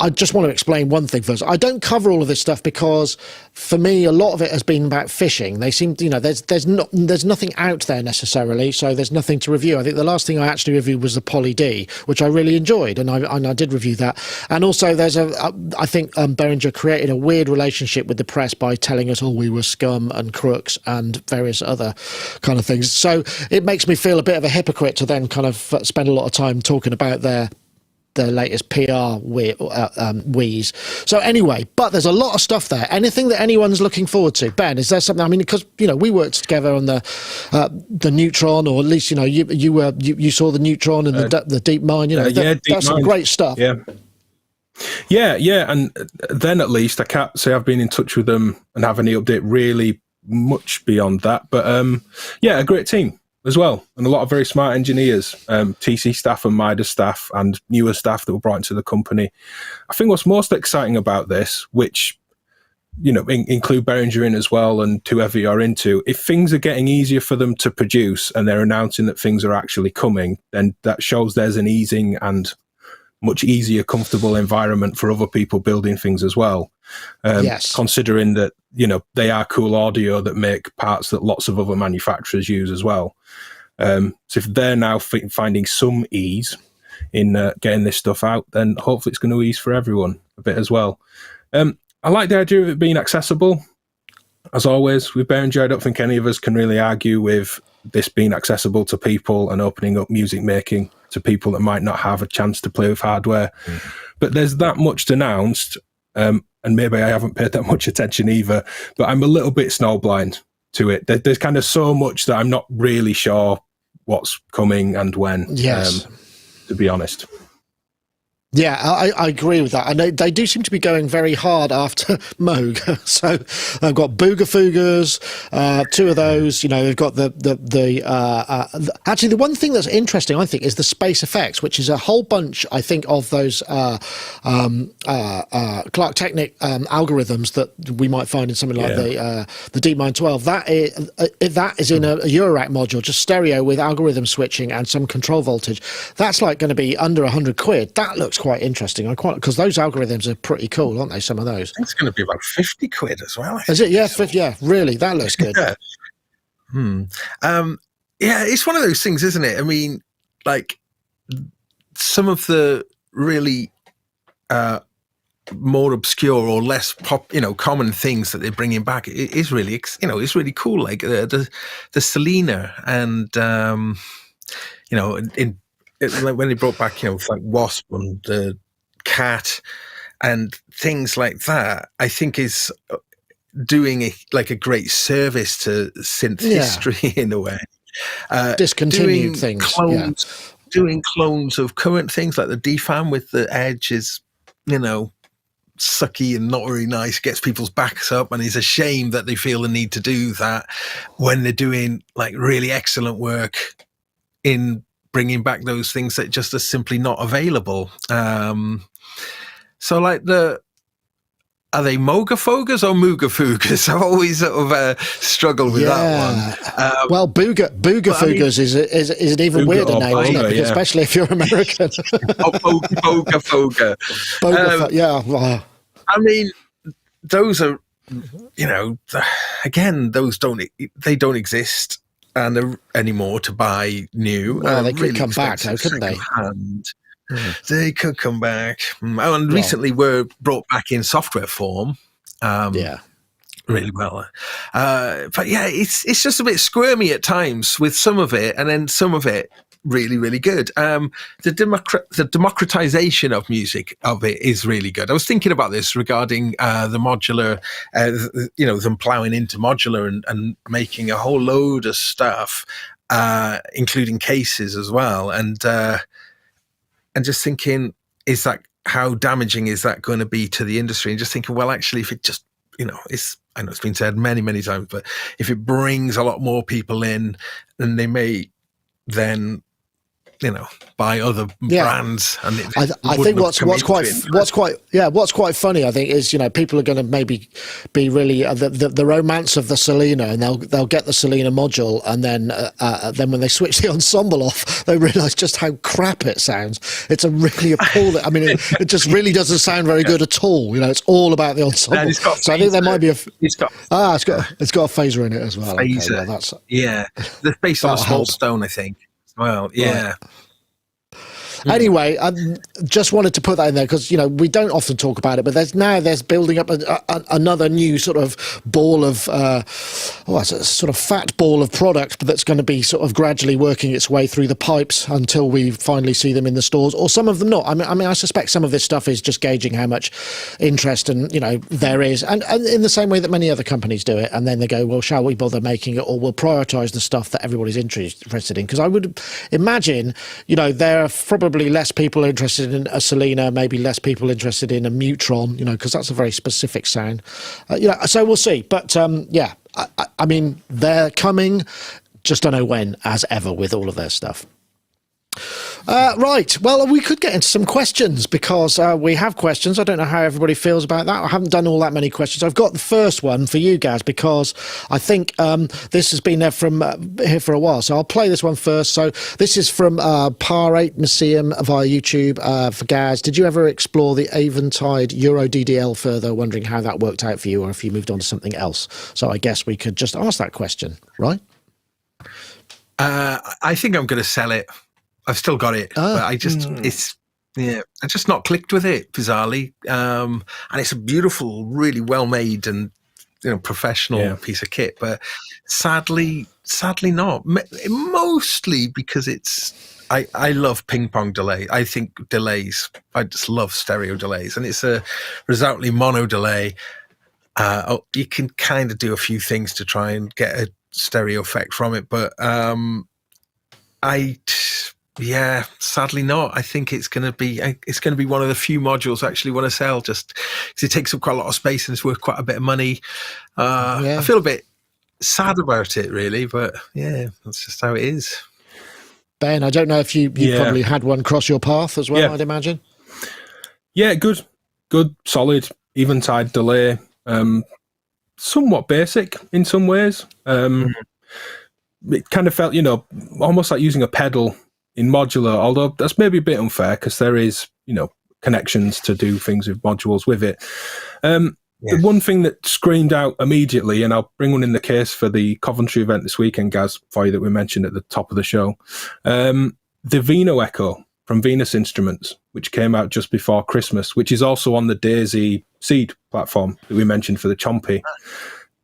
I just want to explain one thing first. I don't cover all of this stuff because, for me, a lot of it has been about fishing. They seem, there's nothing out there necessarily, so there's nothing to review. I think the last thing I actually reviewed was the Paulee D, which I really enjoyed, and I did review that. And also, there's I think Behringer created a weird relationship with the press by telling us all we were scum and crooks and various other kind of things. So it makes me feel a bit of a hypocrite to then kind of spend a lot of time talking about their latest PR wheeze. So anyway, but there's a lot of stuff there. Anything that anyone's looking forward to? Ben, is there something? I mean, because we worked together on the Neutron, or at least you saw the Neutron and the Deep Mind. That's some great stuff. Yeah, and then at least I can't say I've been in touch with them and have any update really much beyond that. But a great team as well, and a lot of very smart engineers, TC staff and Midas staff and newer staff that were brought into the company. I think what's most exciting about this, which include Behringer in as well, and whoever you're into, if things are getting easier for them to produce and they're announcing that things are actually coming, then that shows there's an easing and much easier, comfortable environment for other people building things as well. Yes. Considering that, they are cool audio that make parts that lots of other manufacturers use as well. So if they're now finding some ease in getting this stuff out, then hopefully it's going to ease for everyone a bit as well. I like the idea of it being accessible. As always, with Behringer, I don't think any of us can really argue with this being accessible to people and opening up music making to people that might not have a chance to play with hardware. But there's that much announced, and maybe I haven't paid that much attention either, but I'm a little bit snowblind to it. There's kind of so much that I'm not really sure what's coming and when, yes. To be honest. Yeah, I agree with that. And they do seem to be going very hard after Moog. So they've got Boogafoogers, two of those. They've got actually the one thing that's interesting, I think, is the space effects, which is a whole bunch, I think, of those Clark Technic algorithms that we might find in something like the DeepMind 12. That is in a Eurorack module, just stereo with algorithm switching and some control voltage. That's like going to be under £100. That looks quite interesting. Because those algorithms are pretty cool, aren't they? Some of those. I think it's going to be about £50 as well. Is it? Yeah, yeah. Really, that looks good. Yeah, it's one of those things, isn't it? I mean, like some of the really more obscure or less common things that they're bringing back is really, it's really cool. Like the Selena and when they brought back, like Wasp and the Cat and things like that, I think is doing a great service to synth history in a way. Discontinued things. Doing clones of current things like the DFAM with the edge is, sucky and not very nice, gets people's backs up, and it's a shame that they feel the need to do that when they're doing like really excellent work in bringing back those things that just are simply not available. So like are they Mogafogas or Moogafogas? I've always sort of struggled with that one. Well, Boogafogas is an even weirder name, isn't it? Especially if you're American. Bogafoga. Yeah. I mean, those are, again, those don't exist anymore to buy new. Well, they could come back, though, couldn't they? They could come back. And recently were brought back in software form. Really well. But yeah, it's just a bit squirmy at times with some of it, and then some of it really, really good. The democratization of music of it is really good. I was thinking about this regarding the modular, them plowing into modular and making a whole load of stuff, including cases as well. And just thinking, how damaging is that going to be to the industry? And just thinking, well, actually, if it just, I know it's been said many, many times, but if it brings a lot more people in, then they may then, buy other brands. And I think what's quite funny, I think, is people are going to maybe be really the romance of the Selena, and they'll get the Selena module, and then when they switch the ensemble off, they realise just how crap it sounds. It's a really appalling. I mean, it just really doesn't sound very good at all. It's all about the ensemble. So I think there might be it's got a phaser in it as well. Phaser. Okay, they're based on a small stone, I think. Well, yeah. Right. Anyway, I just wanted to put that in there because, we don't often talk about it, but there's building up another new sort of ball of, it's a sort of fat ball of product that's going to be sort of gradually working its way through the pipes until we finally see them in the stores, or some of them not. I mean, I suspect some of this stuff is just gauging how much interest and, there is, and in the same way that many other companies do it, and then they go, well, shall we bother making it, or we'll prioritise the stuff that everybody's interested in? Because I would imagine, there are probably less people interested in a Selena, maybe less people interested in a Mutron, because that's a very specific sound. So we'll see. But I mean, they're coming. Just don't know when, as ever, with all of their stuff. Right. Well, we could get into some questions because we have questions. I don't know how everybody feels about that. I haven't done all that many questions. I've got the first one for you guys because I think this has been there from here for a while. So I'll play this one first. So this is from Par8 Museum via YouTube for Gaz. Did you ever explore the Eventide EuroDDL further, wondering how that worked out for you or if you moved on to something else? So I guess we could just ask that question, right? I think I'm going to sell it. I've still got it, but I just I just not clicked with it bizarrely. And it's a beautiful, really well made and professional piece of kit, but sadly not. Mostly because I love ping pong delay. I think delays. I just love stereo delays, and it's a resultantly mono delay. You can kind of do a few things to try and get a stereo effect from it, but sadly not. I think it's going to be one of the few modules I actually want to sell, just because it takes up quite a lot of space and it's worth quite a bit of money. I feel a bit sad about it, really, but yeah, that's just how it is. Ben, I don't know if you probably had one cross your path as well, I'd imagine. Yeah, good, solid, Eventide delay. Somewhat basic in some ways. It kind of felt, almost like using a pedal in modular, although that's maybe a bit unfair because there is, connections to do things with modules with it. The one thing that screamed out immediately, and I'll bring one in the case for the Coventry event this weekend, Gaz, for you, that we mentioned at the top of the show. The Vino Echo from Venus Instruments, which came out just before Christmas, which is also on the Daisy Seed platform that we mentioned for the Chompi.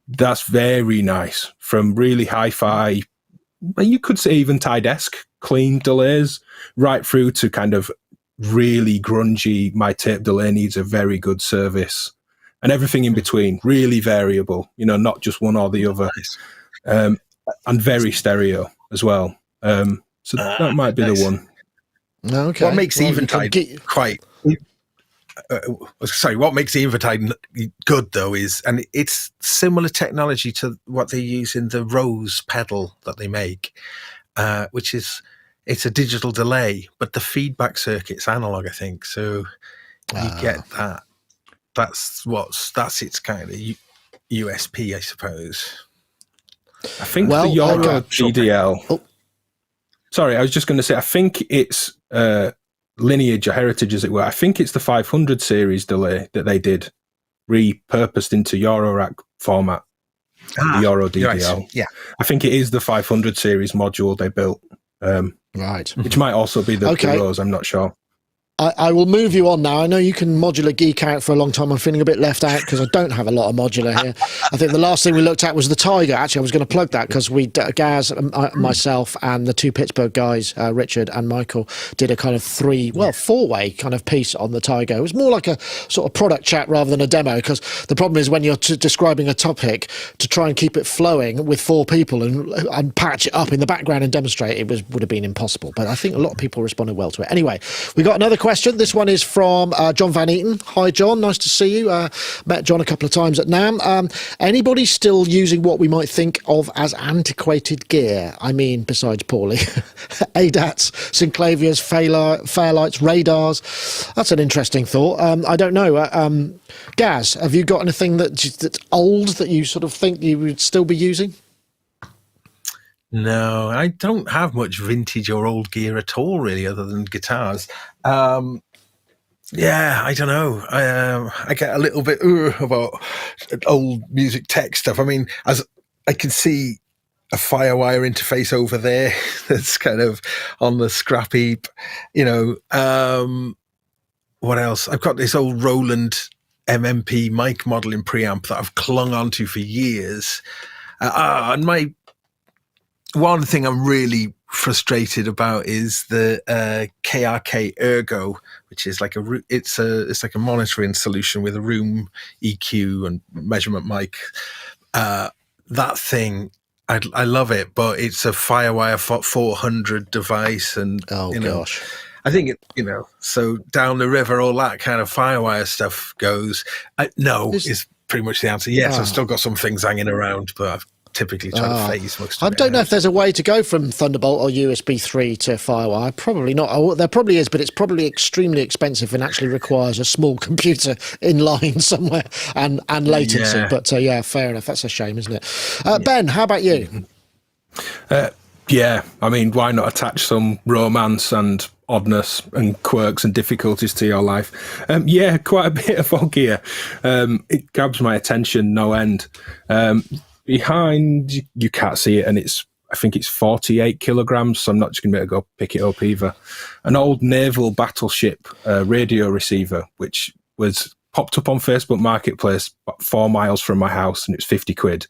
That's very nice. From really hi-fi, you could say Eventide-esque clean delays, right through to kind of really grungy, my tape delay needs a very good service, and everything in between, really variable, not just one or the other. And very stereo as well. So that might be the one. Okay. What makes Eventide what makes the Eventide good though is, and it's similar technology to what they use in the Rose pedal that they make, which is, it's a digital delay, but the feedback circuit's analog, I think. So you get that. That's its kind of USP, I suppose. I think the EuroDDL. Sorry, I was just going to say, I think it's lineage or heritage, as it were. I think it's the 500 series delay that they did, repurposed into Eurorack format, the EuroDDL. Right. Yeah, I think it is the 500 series module they built. Right. Which might also be the Rose, I'm not sure. I will move you on now. I know you can modular geek out for a long time. I'm feeling a bit left out because I don't have a lot of modular here. I think the last thing we looked at was the Tiger. Actually, I was going to plug that because Gaz, myself, and the two Pittsburgh guys, Richard and Michael, did a kind of four-way kind of piece on the Tiger. It was more like a sort of product chat rather than a demo, because the problem is when you're describing a topic, to try and keep it flowing with four people and patch it up in the background and demonstrate, would have been impossible. But I think a lot of people responded well to it. Anyway, we got another question. This one is from John Van Eaton. Hi, John. Nice to see you. Met John a couple of times at NAMM. Anybody still using what we might think of as antiquated gear? I mean, besides Paulee. ADATs, synclaviers, fairlights, radars. That's an interesting thought. I don't know. Gaz, have you got anything that's old that you sort of think you would still be using? No, I don't have much vintage or old gear at all, really, other than guitars. I don't know. I get a little bit about old music tech stuff. I mean, as I can see a Firewire interface over there that's kind of on the scrap heap. What else? I've got this old Roland MMP mic modeling preamp that I've clung onto for years. And my one thing I'm really frustrated about is the KRK Ergo, which is like it's like a monitoring solution with a room EQ and measurement mic. That thing, I love it, but it's a Firewire 400 device, and gosh. I think so down the river, all that kind of Firewire stuff goes. No is pretty much the answer. Yes, I've still got some things hanging around, but typically try to phase most of I it don't know out. if there's a way to go from Thunderbolt or USB 3 to FireWire. Probably not. Oh, there probably is, but it's probably extremely expensive and actually requires a small computer in line somewhere and latency. Yeah. But yeah, fair enough. That's a shame, isn't it? Ben, how about you? Yeah, I mean, why not attach some romance and oddness and quirks and difficulties to your life? Yeah, quite a bit of odd gear. It grabs my attention no end. Behind, you can't see it, and I think it's 48 kilograms, so I'm not just going to be able to go pick it up either. An old naval battleship radio receiver, which was popped up on Facebook Marketplace about 4 miles from my house, and it's 50 quid.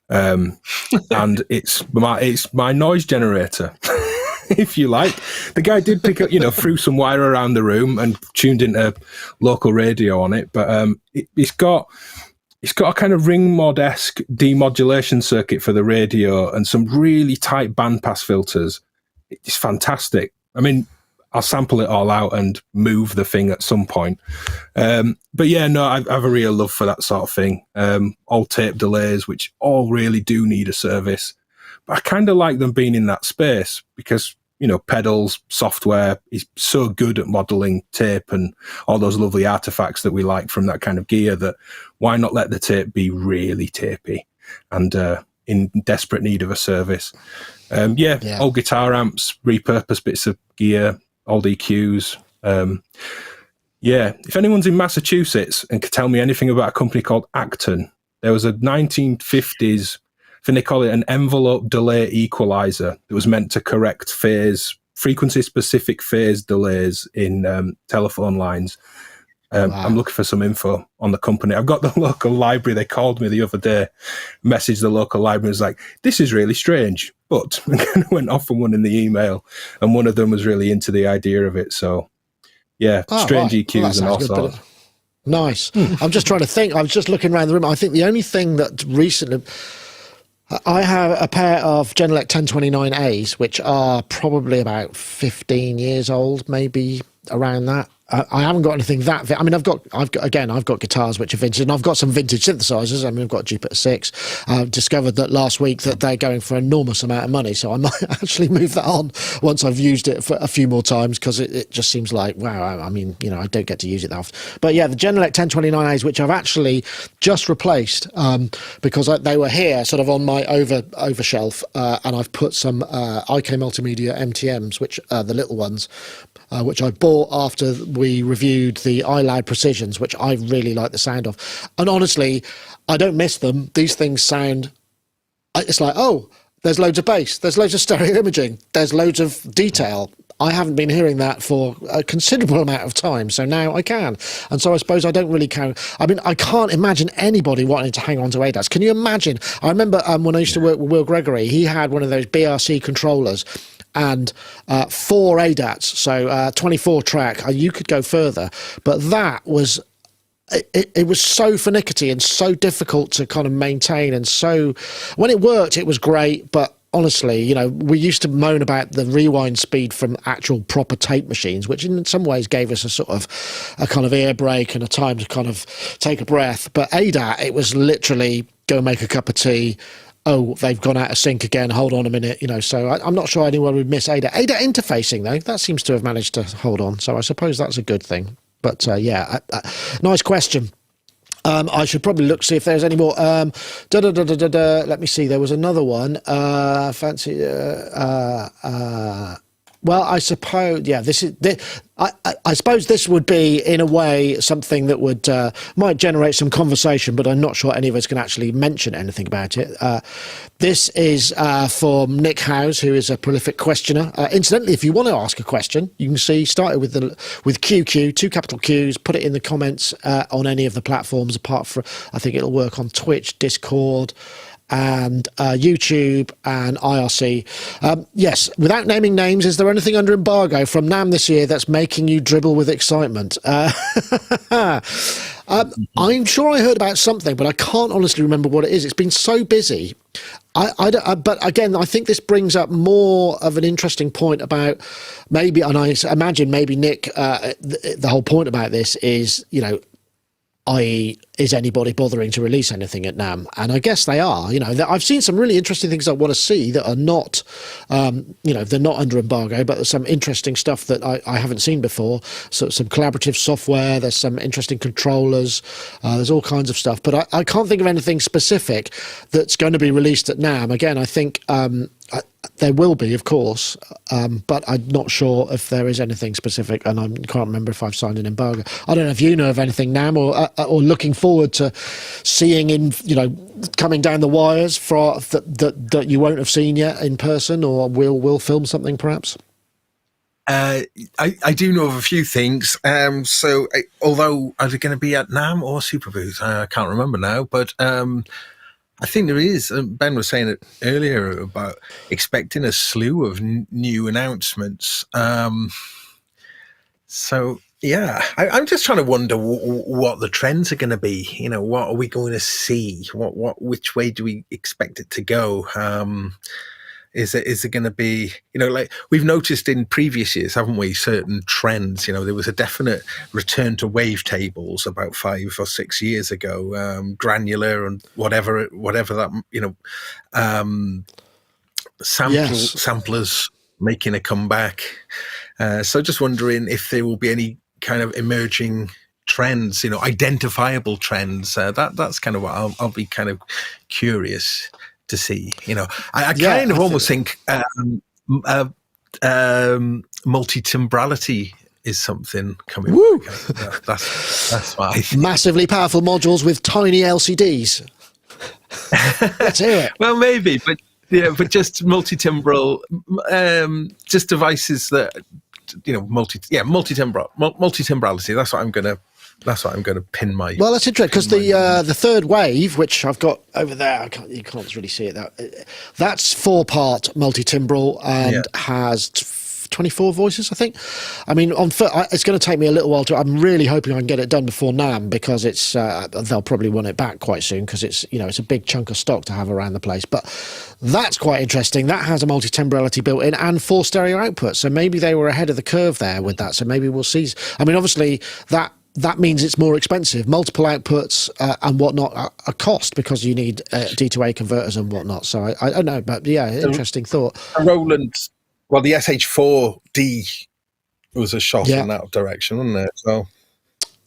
And it's my noise generator, if you like. The guy did pick up, threw some wire around the room and tuned into local radio on it, but it's got a kind of ring mod-esque demodulation circuit for the radio and some really tight bandpass filters. It's fantastic. I mean, I'll sample it all out and move the thing at some point. But yeah, no, I have a real love for that sort of thing. Old tape delays, which all really do need a service. But I kind of like them being in that space because, pedals, software is so good at modeling tape and all those lovely artifacts that we like from that kind of gear that why not let the tape be really tapey and in desperate need of a service. Yeah, old guitar amps, repurposed bits of gear, old EQs. Yeah, if anyone's in Massachusetts and could tell me anything about a company called Acton, there was a 1950s, I think they call it an envelope delay equalizer that was meant to correct frequency-specific phase delays in telephone lines. Wow. I'm looking for some info on the company. I've got the local library. They called me the other day, messaged the local library, was like, this is really strange. But I kind of went off on one in the email, and one of them was really into the idea of it. So, yeah, strange EQs and all sorts. Nice. I'm just trying to think. I was just looking around the room. I think the only thing that recently... I have a pair of Genelec 1029As, which are probably about 15 years old, maybe around that. I haven't got anything that. I mean, I've got guitars which are vintage, and I've got some vintage synthesizers. I mean, I've got a Jupiter 6. I discovered that last week that they're going for an enormous amount of money, so I might actually move that on once I've used it for a few more times because it just seems like wow. I mean, I don't get to use it that often. But yeah, the Genelec 1029As, which I've actually just replaced because they were here, sort of on my over shelf, and I've put some IK Multimedia MTMs, which are the little ones. Which I bought after we reviewed the iLoud Precisions, which I really like the sound of. And honestly, I don't miss them. These things sound... It's like, oh, there's loads of bass. There's loads of stereo imaging. There's loads of detail. I haven't been hearing that for a considerable amount of time, so now I can. And so I suppose I don't really count. I mean, I can't imagine anybody wanting to hang on to ADATs. Can you imagine? I remember when I used to work with Will Gregory, he had one of those BRC controllers and 4 ADATs, so 24 track. You could go further, but that was it was so finicky and so difficult to kind of maintain, and so when it worked it was great, but honestly, we used to moan about the rewind speed from actual proper tape machines, which in some ways gave us a kind of air break and a time to kind of take a breath. But ADAT, it was literally go make a cup of tea. Oh, they've gone out of sync again. Hold on a minute, So I'm not sure anyone would miss ADAT. ADAT interfacing, though, that seems to have managed to hold on. So I suppose that's a good thing. But yeah, nice question. I should probably look see if there's any more. Let me see. There was another one. Fancy. Well, I suppose, yeah, I suppose this would be, in a way, something that would might generate some conversation, but I'm not sure any of us can actually mention anything about it. This is from Nick Howes, who is a prolific questioner. Incidentally, if you want to ask a question, you can see, start it with QQ, 2 capital Qs, put it in the comments on any of the platforms, apart from, I think it'll work on Twitch, Discord, and YouTube and IRC. Yes, without naming names, is there anything under embargo from NAMM this year that's making you dribble with excitement? I'm sure I heard about something, but I can't honestly remember what it is. It's been so busy. But again, I think this brings up more of an interesting point about maybe, and I imagine maybe Nick, the whole point about this is, i.e., is anybody bothering to release anything at NAMM? And I guess they are. I've seen some really interesting things I want to see that are not, they're not under embargo, but there's some interesting stuff that I haven't seen before. So some collaborative software, there's some interesting controllers, there's all kinds of stuff. But I can't think of anything specific that's going to be released at NAMM. Again, I think there will be, of course, but I'm not sure if there is anything specific, and I can't remember if I've signed an embargo. I don't know if you know of anything, NAMM, or looking forward to seeing coming down the wires for that you won't have seen yet in person, or will film something perhaps. I do know of a few things. Although are they going to be at NAMM or Superbooth? I can't remember now, but. I think there is. Ben was saying it earlier about expecting a slew of new announcements. I'm just trying to wonder what the trends are going to be. What are we going to see? Which way do we expect it to go? Is it going to be, like we've noticed in previous years, haven't we, certain trends? There was a definite return to wavetables about 5 or 6 years ago, granular and whatever that, samplers making a comeback. So just wondering if there will be any kind of emerging trends, identifiable trends. That's kind of what I'll be kind of curious to see. I kind of almost think multi-timbrality is something coming. Woo! That's why I think. Massively powerful modules with tiny LCDs. Let's hear it. Well, maybe, but just multi-timbral, just devices that multi-timbrality. That's what I'm going to pin my. Well, that's interesting because the third wave, which I've got over there, you can't really see it. That's 4-part multi-timbral and has 24 voices, I think. I mean, it's going to take me a little while I'm really hoping I can get it done before NAMM, because it's they'll probably want it back quite soon, because it's it's a big chunk of stock to have around the place. But that's quite interesting. That has a multi-timbrality built in and 4 stereo outputs. So maybe they were ahead of the curve there with that. So maybe we'll see. I mean, obviously that means it's more expensive. Multiple outputs and whatnot are cost, because you need D2A converters and whatnot. So I don't know, but yeah, interesting thought. Roland, well, the SH4D was a shot in that direction, wasn't it? So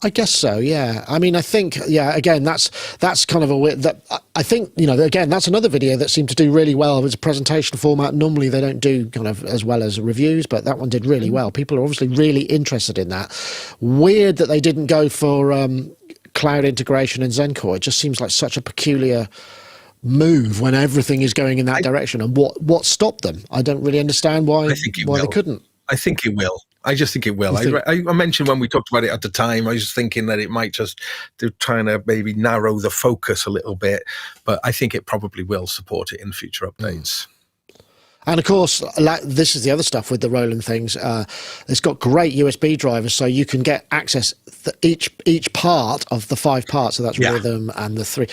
I guess so, yeah. I mean, I think, again, that's kind of a weird, that I think, again, that's another video that seemed to do really well. It was a presentation format. Normally they don't do kind of as well as reviews, but that one did really well. People are obviously really interested in that. Weird that they didn't go for cloud integration in Zencore. It just seems like such a peculiar move when everything is going in that direction. And what stopped them? I don't really understand why they couldn't. I think it will. I just think it will. I mentioned when we talked about it at the time, I was just thinking that it might just trying to maybe narrow the focus a little bit, but I think it probably will support it in future updates. And of course, this is the other stuff with the Roland things. It's got great USB drivers, so you can get access. Each part of the 5 parts, so that's rhythm, and the 3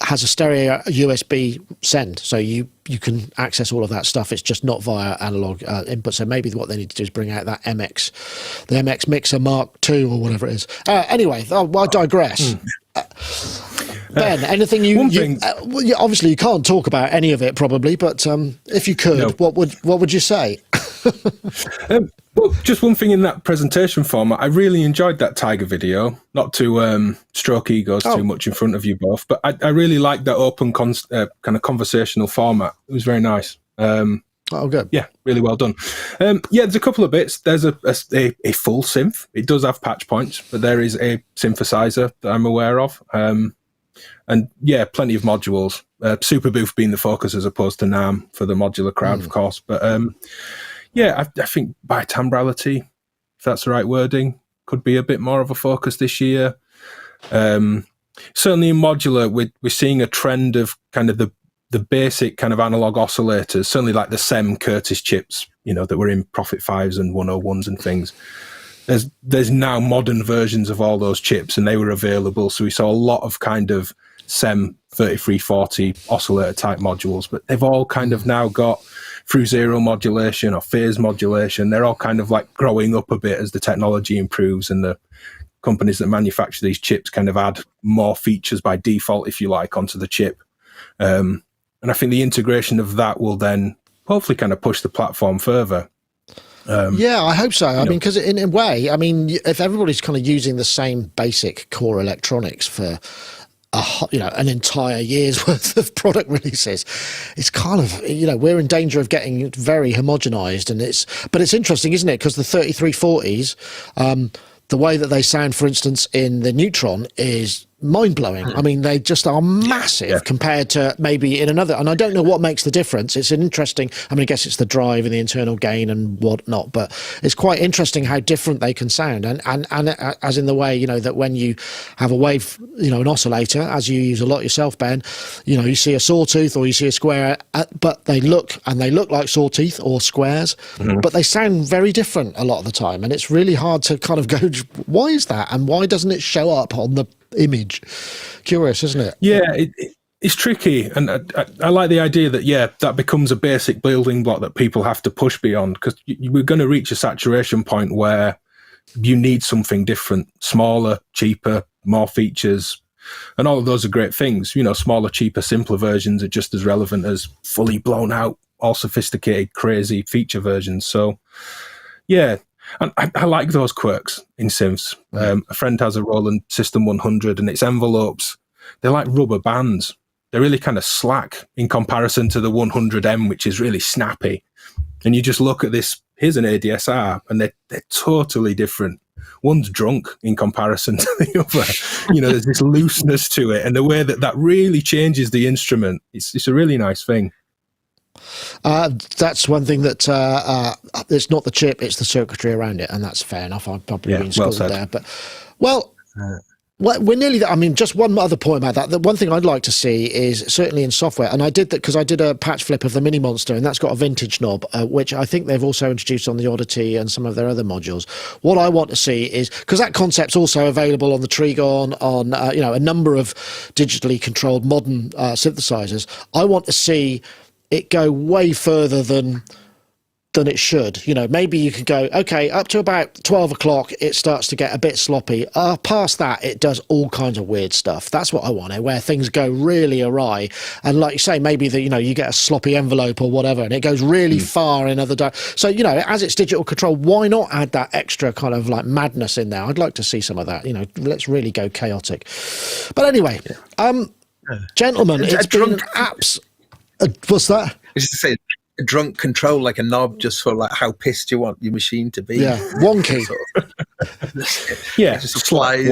has a stereo USB send, so you can access all of that stuff. It's just not via analog input. So maybe what they need to do is bring out that the MX Mixer Mark II or whatever it is. Anyway, I digress. Ben, anything obviously you can't talk about any of it probably, but if you could, what would you say? Well, just one thing in that presentation format, I really enjoyed that Tiger video. Not to stroke egos too much in front of you both, but I really liked that open kind of conversational format. It was very nice. Oh, good. Yeah, really well done. There's a couple of bits. There's a full synth. It does have patch points, but there is a synthesizer that I'm aware of. And yeah, plenty of modules. Superbooth being the focus as opposed to NAMM for the modular crowd, of course. But I think bitimbrality, if that's the right wording, could be a bit more of a focus this year. Certainly in modular, we're seeing a trend of kind of the basic kind of analog oscillators, certainly like the SEM Curtis chips, that were in Prophet 5s and 101s and things. There's now modern versions of all those chips, and they were available. So we saw a lot of kind of SEM 3340 oscillator type modules, but they've all kind of now got through zero modulation or phase modulation. They're all kind of like growing up a bit as the technology improves and the companies that manufacture these chips kind of add more features by default, if you like, onto the chip. And I think the integration of that will then hopefully kind of push the platform further. Yeah, I hope so. I mean, because in a way, I mean, if everybody's kind of using the same basic core electronics for an entire year's worth of product releases, it's kind of, we're in danger of getting very homogenized. But it's interesting, isn't it? Because the 3340s, the way that they sound, for instance, in the Neutron is mind-blowing. I mean, they just are massive compared to maybe in another, and I don't know what makes the difference. It's an interesting, I mean, I guess it's the drive and the internal gain and whatnot, but it's quite interesting how different they can sound, and as in the way, that when you have a wave, an oscillator, as you use a lot yourself, Ben, you see a sawtooth or you see a square, but they look like sawteeth or squares, but they sound very different a lot of the time, and it's really hard to kind of go, why is that, and why doesn't it show up on the image? Curious, isn't it? Yeah, it's tricky, and I like the idea that that becomes a basic building block that people have to push beyond, because we're going to reach a saturation point where you need something different, smaller, cheaper, more features, and all of those are great things. Smaller, cheaper, simpler versions are just as relevant as fully blown out, all sophisticated, crazy feature versions. So yeah, and I like those quirks in synths. A friend has a Roland System 100, and its envelopes, they're like rubber bands. They're really kind of slack in comparison to the 100M, which is really snappy. And you just look at this, here's an ADSR, and they're totally different. One's drunk in comparison to the other. There's this looseness to it, and the way that really changes the instrument, it's a really nice thing. That's one thing that it's not the chip, it's the circuitry around it, and that's fair enough. I've probably been schooled there, but we're nearly there. I mean, just one other point about that. The one thing I'd like to see is certainly in software, and I did that because I did a patch flip of the Mini Monster, and that's got a vintage knob, which I think they've also introduced on the Oddity and some of their other modules. What I want to see is, because that concept's also available on the Trigon, on a number of digitally controlled modern synthesizers. I want to see it go way further than it should. Maybe you can go, okay, up to about 12 o'clock, it starts to get a bit sloppy. Past that, it does all kinds of weird stuff. That's what I want, where things go really awry. And like you say, maybe you get a sloppy envelope or whatever, and it goes really far in other So, as it's digital control, why not add that extra kind of like madness in there? I'd like to see some of that. Let's really go chaotic. But anyway, gentlemen, it's been apps. What's that? It's to say drunk control, like a knob, just for like how pissed you want your machine to be. Yeah, wonky. Just slides.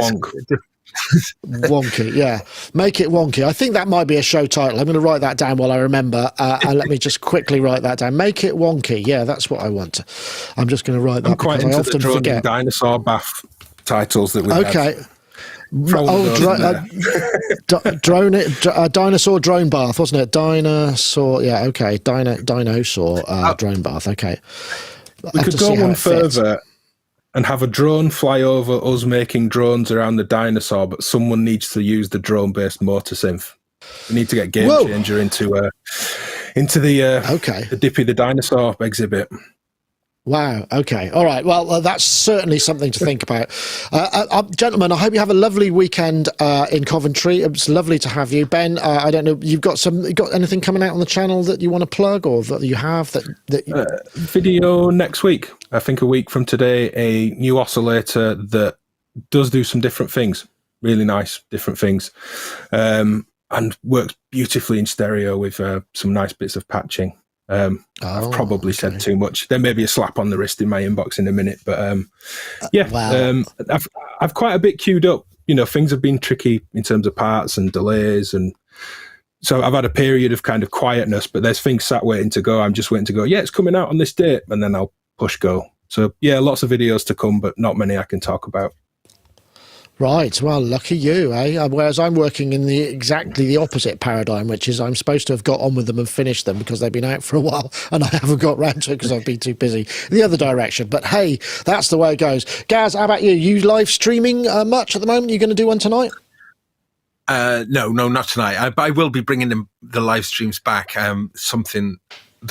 Wonky, yeah. Make it wonky. I think that might be a show title. I'm going to write that down while I remember. And let me just quickly write that down. Make it wonky. Yeah, that's what I want. I'm just going to write that. I'm quite into I often the forget. Dinosaur bath titles that we had. Dinosaur drone bath, wasn't it? Dinosaur, yeah, okay. Dinosaur drone bath, okay. We could go one further and have a drone fly over us making drones around the dinosaur, but someone needs to use the drone-based motor synth. We need to get Game Changer into the Dippy the Dinosaur exhibit. Wow. Okay. All right. Well, that's certainly something to think about. Gentlemen, I hope you have a lovely weekend in Coventry. It was lovely to have you. Ben, I don't know, you got anything coming out on the channel that you want to plug, or that you have video next week. I think a week from today, a new oscillator that does do some different things, really nice different things, and works beautifully in stereo with some nice bits of patching. I've probably said too much. There may be a slap on the wrist in my inbox in a minute, but I've quite a bit queued up. Things have been tricky in terms of parts and delays, and so I've had a period of kind of quietness, but there's things sat waiting to go. I'm just waiting to go, it's coming out on this date, and then I'll push go. So lots of videos to come, but not many I can talk about. Right, well, lucky you, eh? Whereas I'm working in exactly the opposite paradigm, which is I'm supposed to have got on with them and finished them because they've been out for a while, and I haven't got round to it because I've been too busy the other direction. But hey, that's the way it goes. Gaz, how about you? You live streaming much at the moment? You going to do one tonight? No, not tonight. I will be bringing the live streams back. Something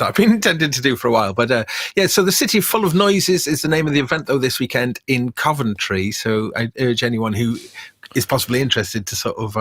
I've been intending to do for a while. But so the City Full of Noises is the name of the event, though, this weekend in Coventry. So I urge anyone who is possibly interested to sort of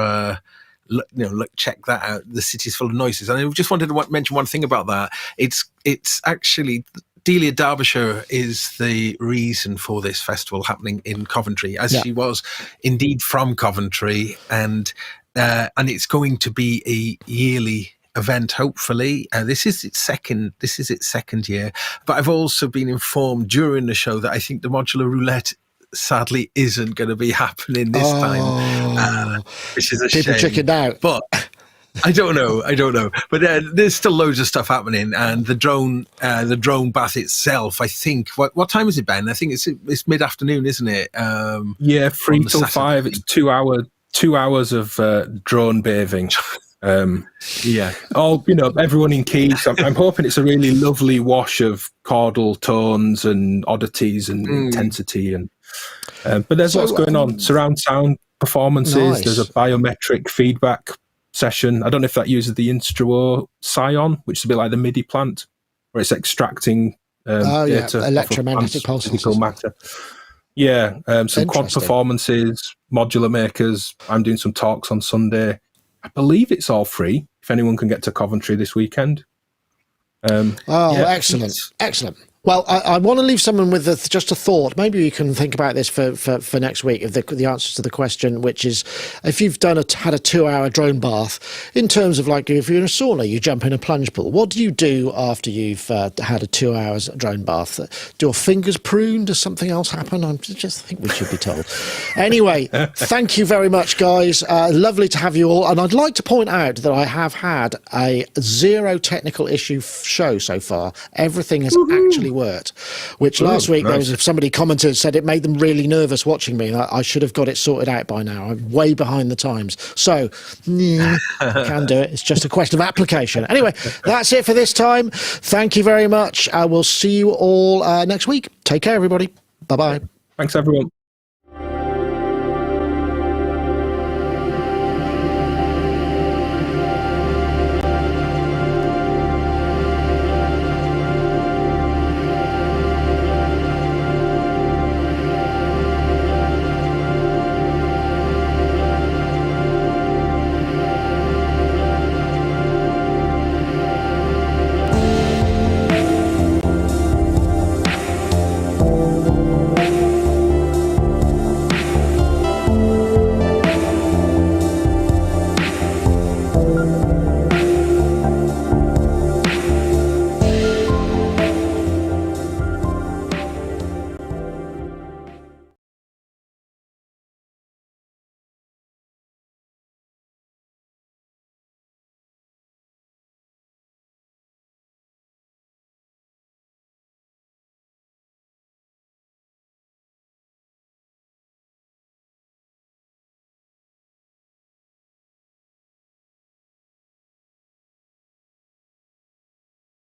check that out. The City's Full of Noises. And I just wanted to mention one thing about that. It's actually Delia Derbyshire is the reason for this festival happening in Coventry, as she was indeed from Coventry, and it's going to be a yearly event, hopefully. This is its second year, but I've also been informed during the show that I think the modular roulette sadly isn't going to be happening this time, which is a shame. People chickened out, but I don't know. But there's still loads of stuff happening, and the drone bath itself, I think. What time is it, Ben? I think it's mid-afternoon, isn't it? 3 till 5. It's 2 hours of drone bathing. Everyone in keys. I'm hoping it's a really lovely wash of chordal tones and oddities and intensity, and but there's lots going on. Surround sound performances. Nice. There's a biometric feedback session. I don't know if that uses the Instruo Scion, which is a bit like the MIDI plant, where it's extracting data, electromagnetic pulses, matter. Some quad performances, modular makers. I'm doing some talks on Sunday. I believe it's all free if anyone can get to Coventry this weekend. Excellent. Well, I want to leave someone with just a thought. Maybe you can think about this for next week, if the answer to the question, which is, if you've had a 2-hour drone bath, in terms of like if you're in a sauna, you jump in a plunge pool. What do you do after you've had a 2 hours drone bath? Do your fingers prune? Does something else happen? I just think we should be told. Anyway, thank you very much, guys. Lovely to have you all. And I'd like to point out that I have had a 0 technical issue show so far. Everything has actually worked, which last week there was somebody commented, said it made them really nervous watching me. I should have got it sorted out by now. I'm way behind the times, so can do it. It's just a question of application. Anyway, that's it for this time. Thank you very much. I will see you all next week. Take care, everybody. Bye bye. Thanks, everyone.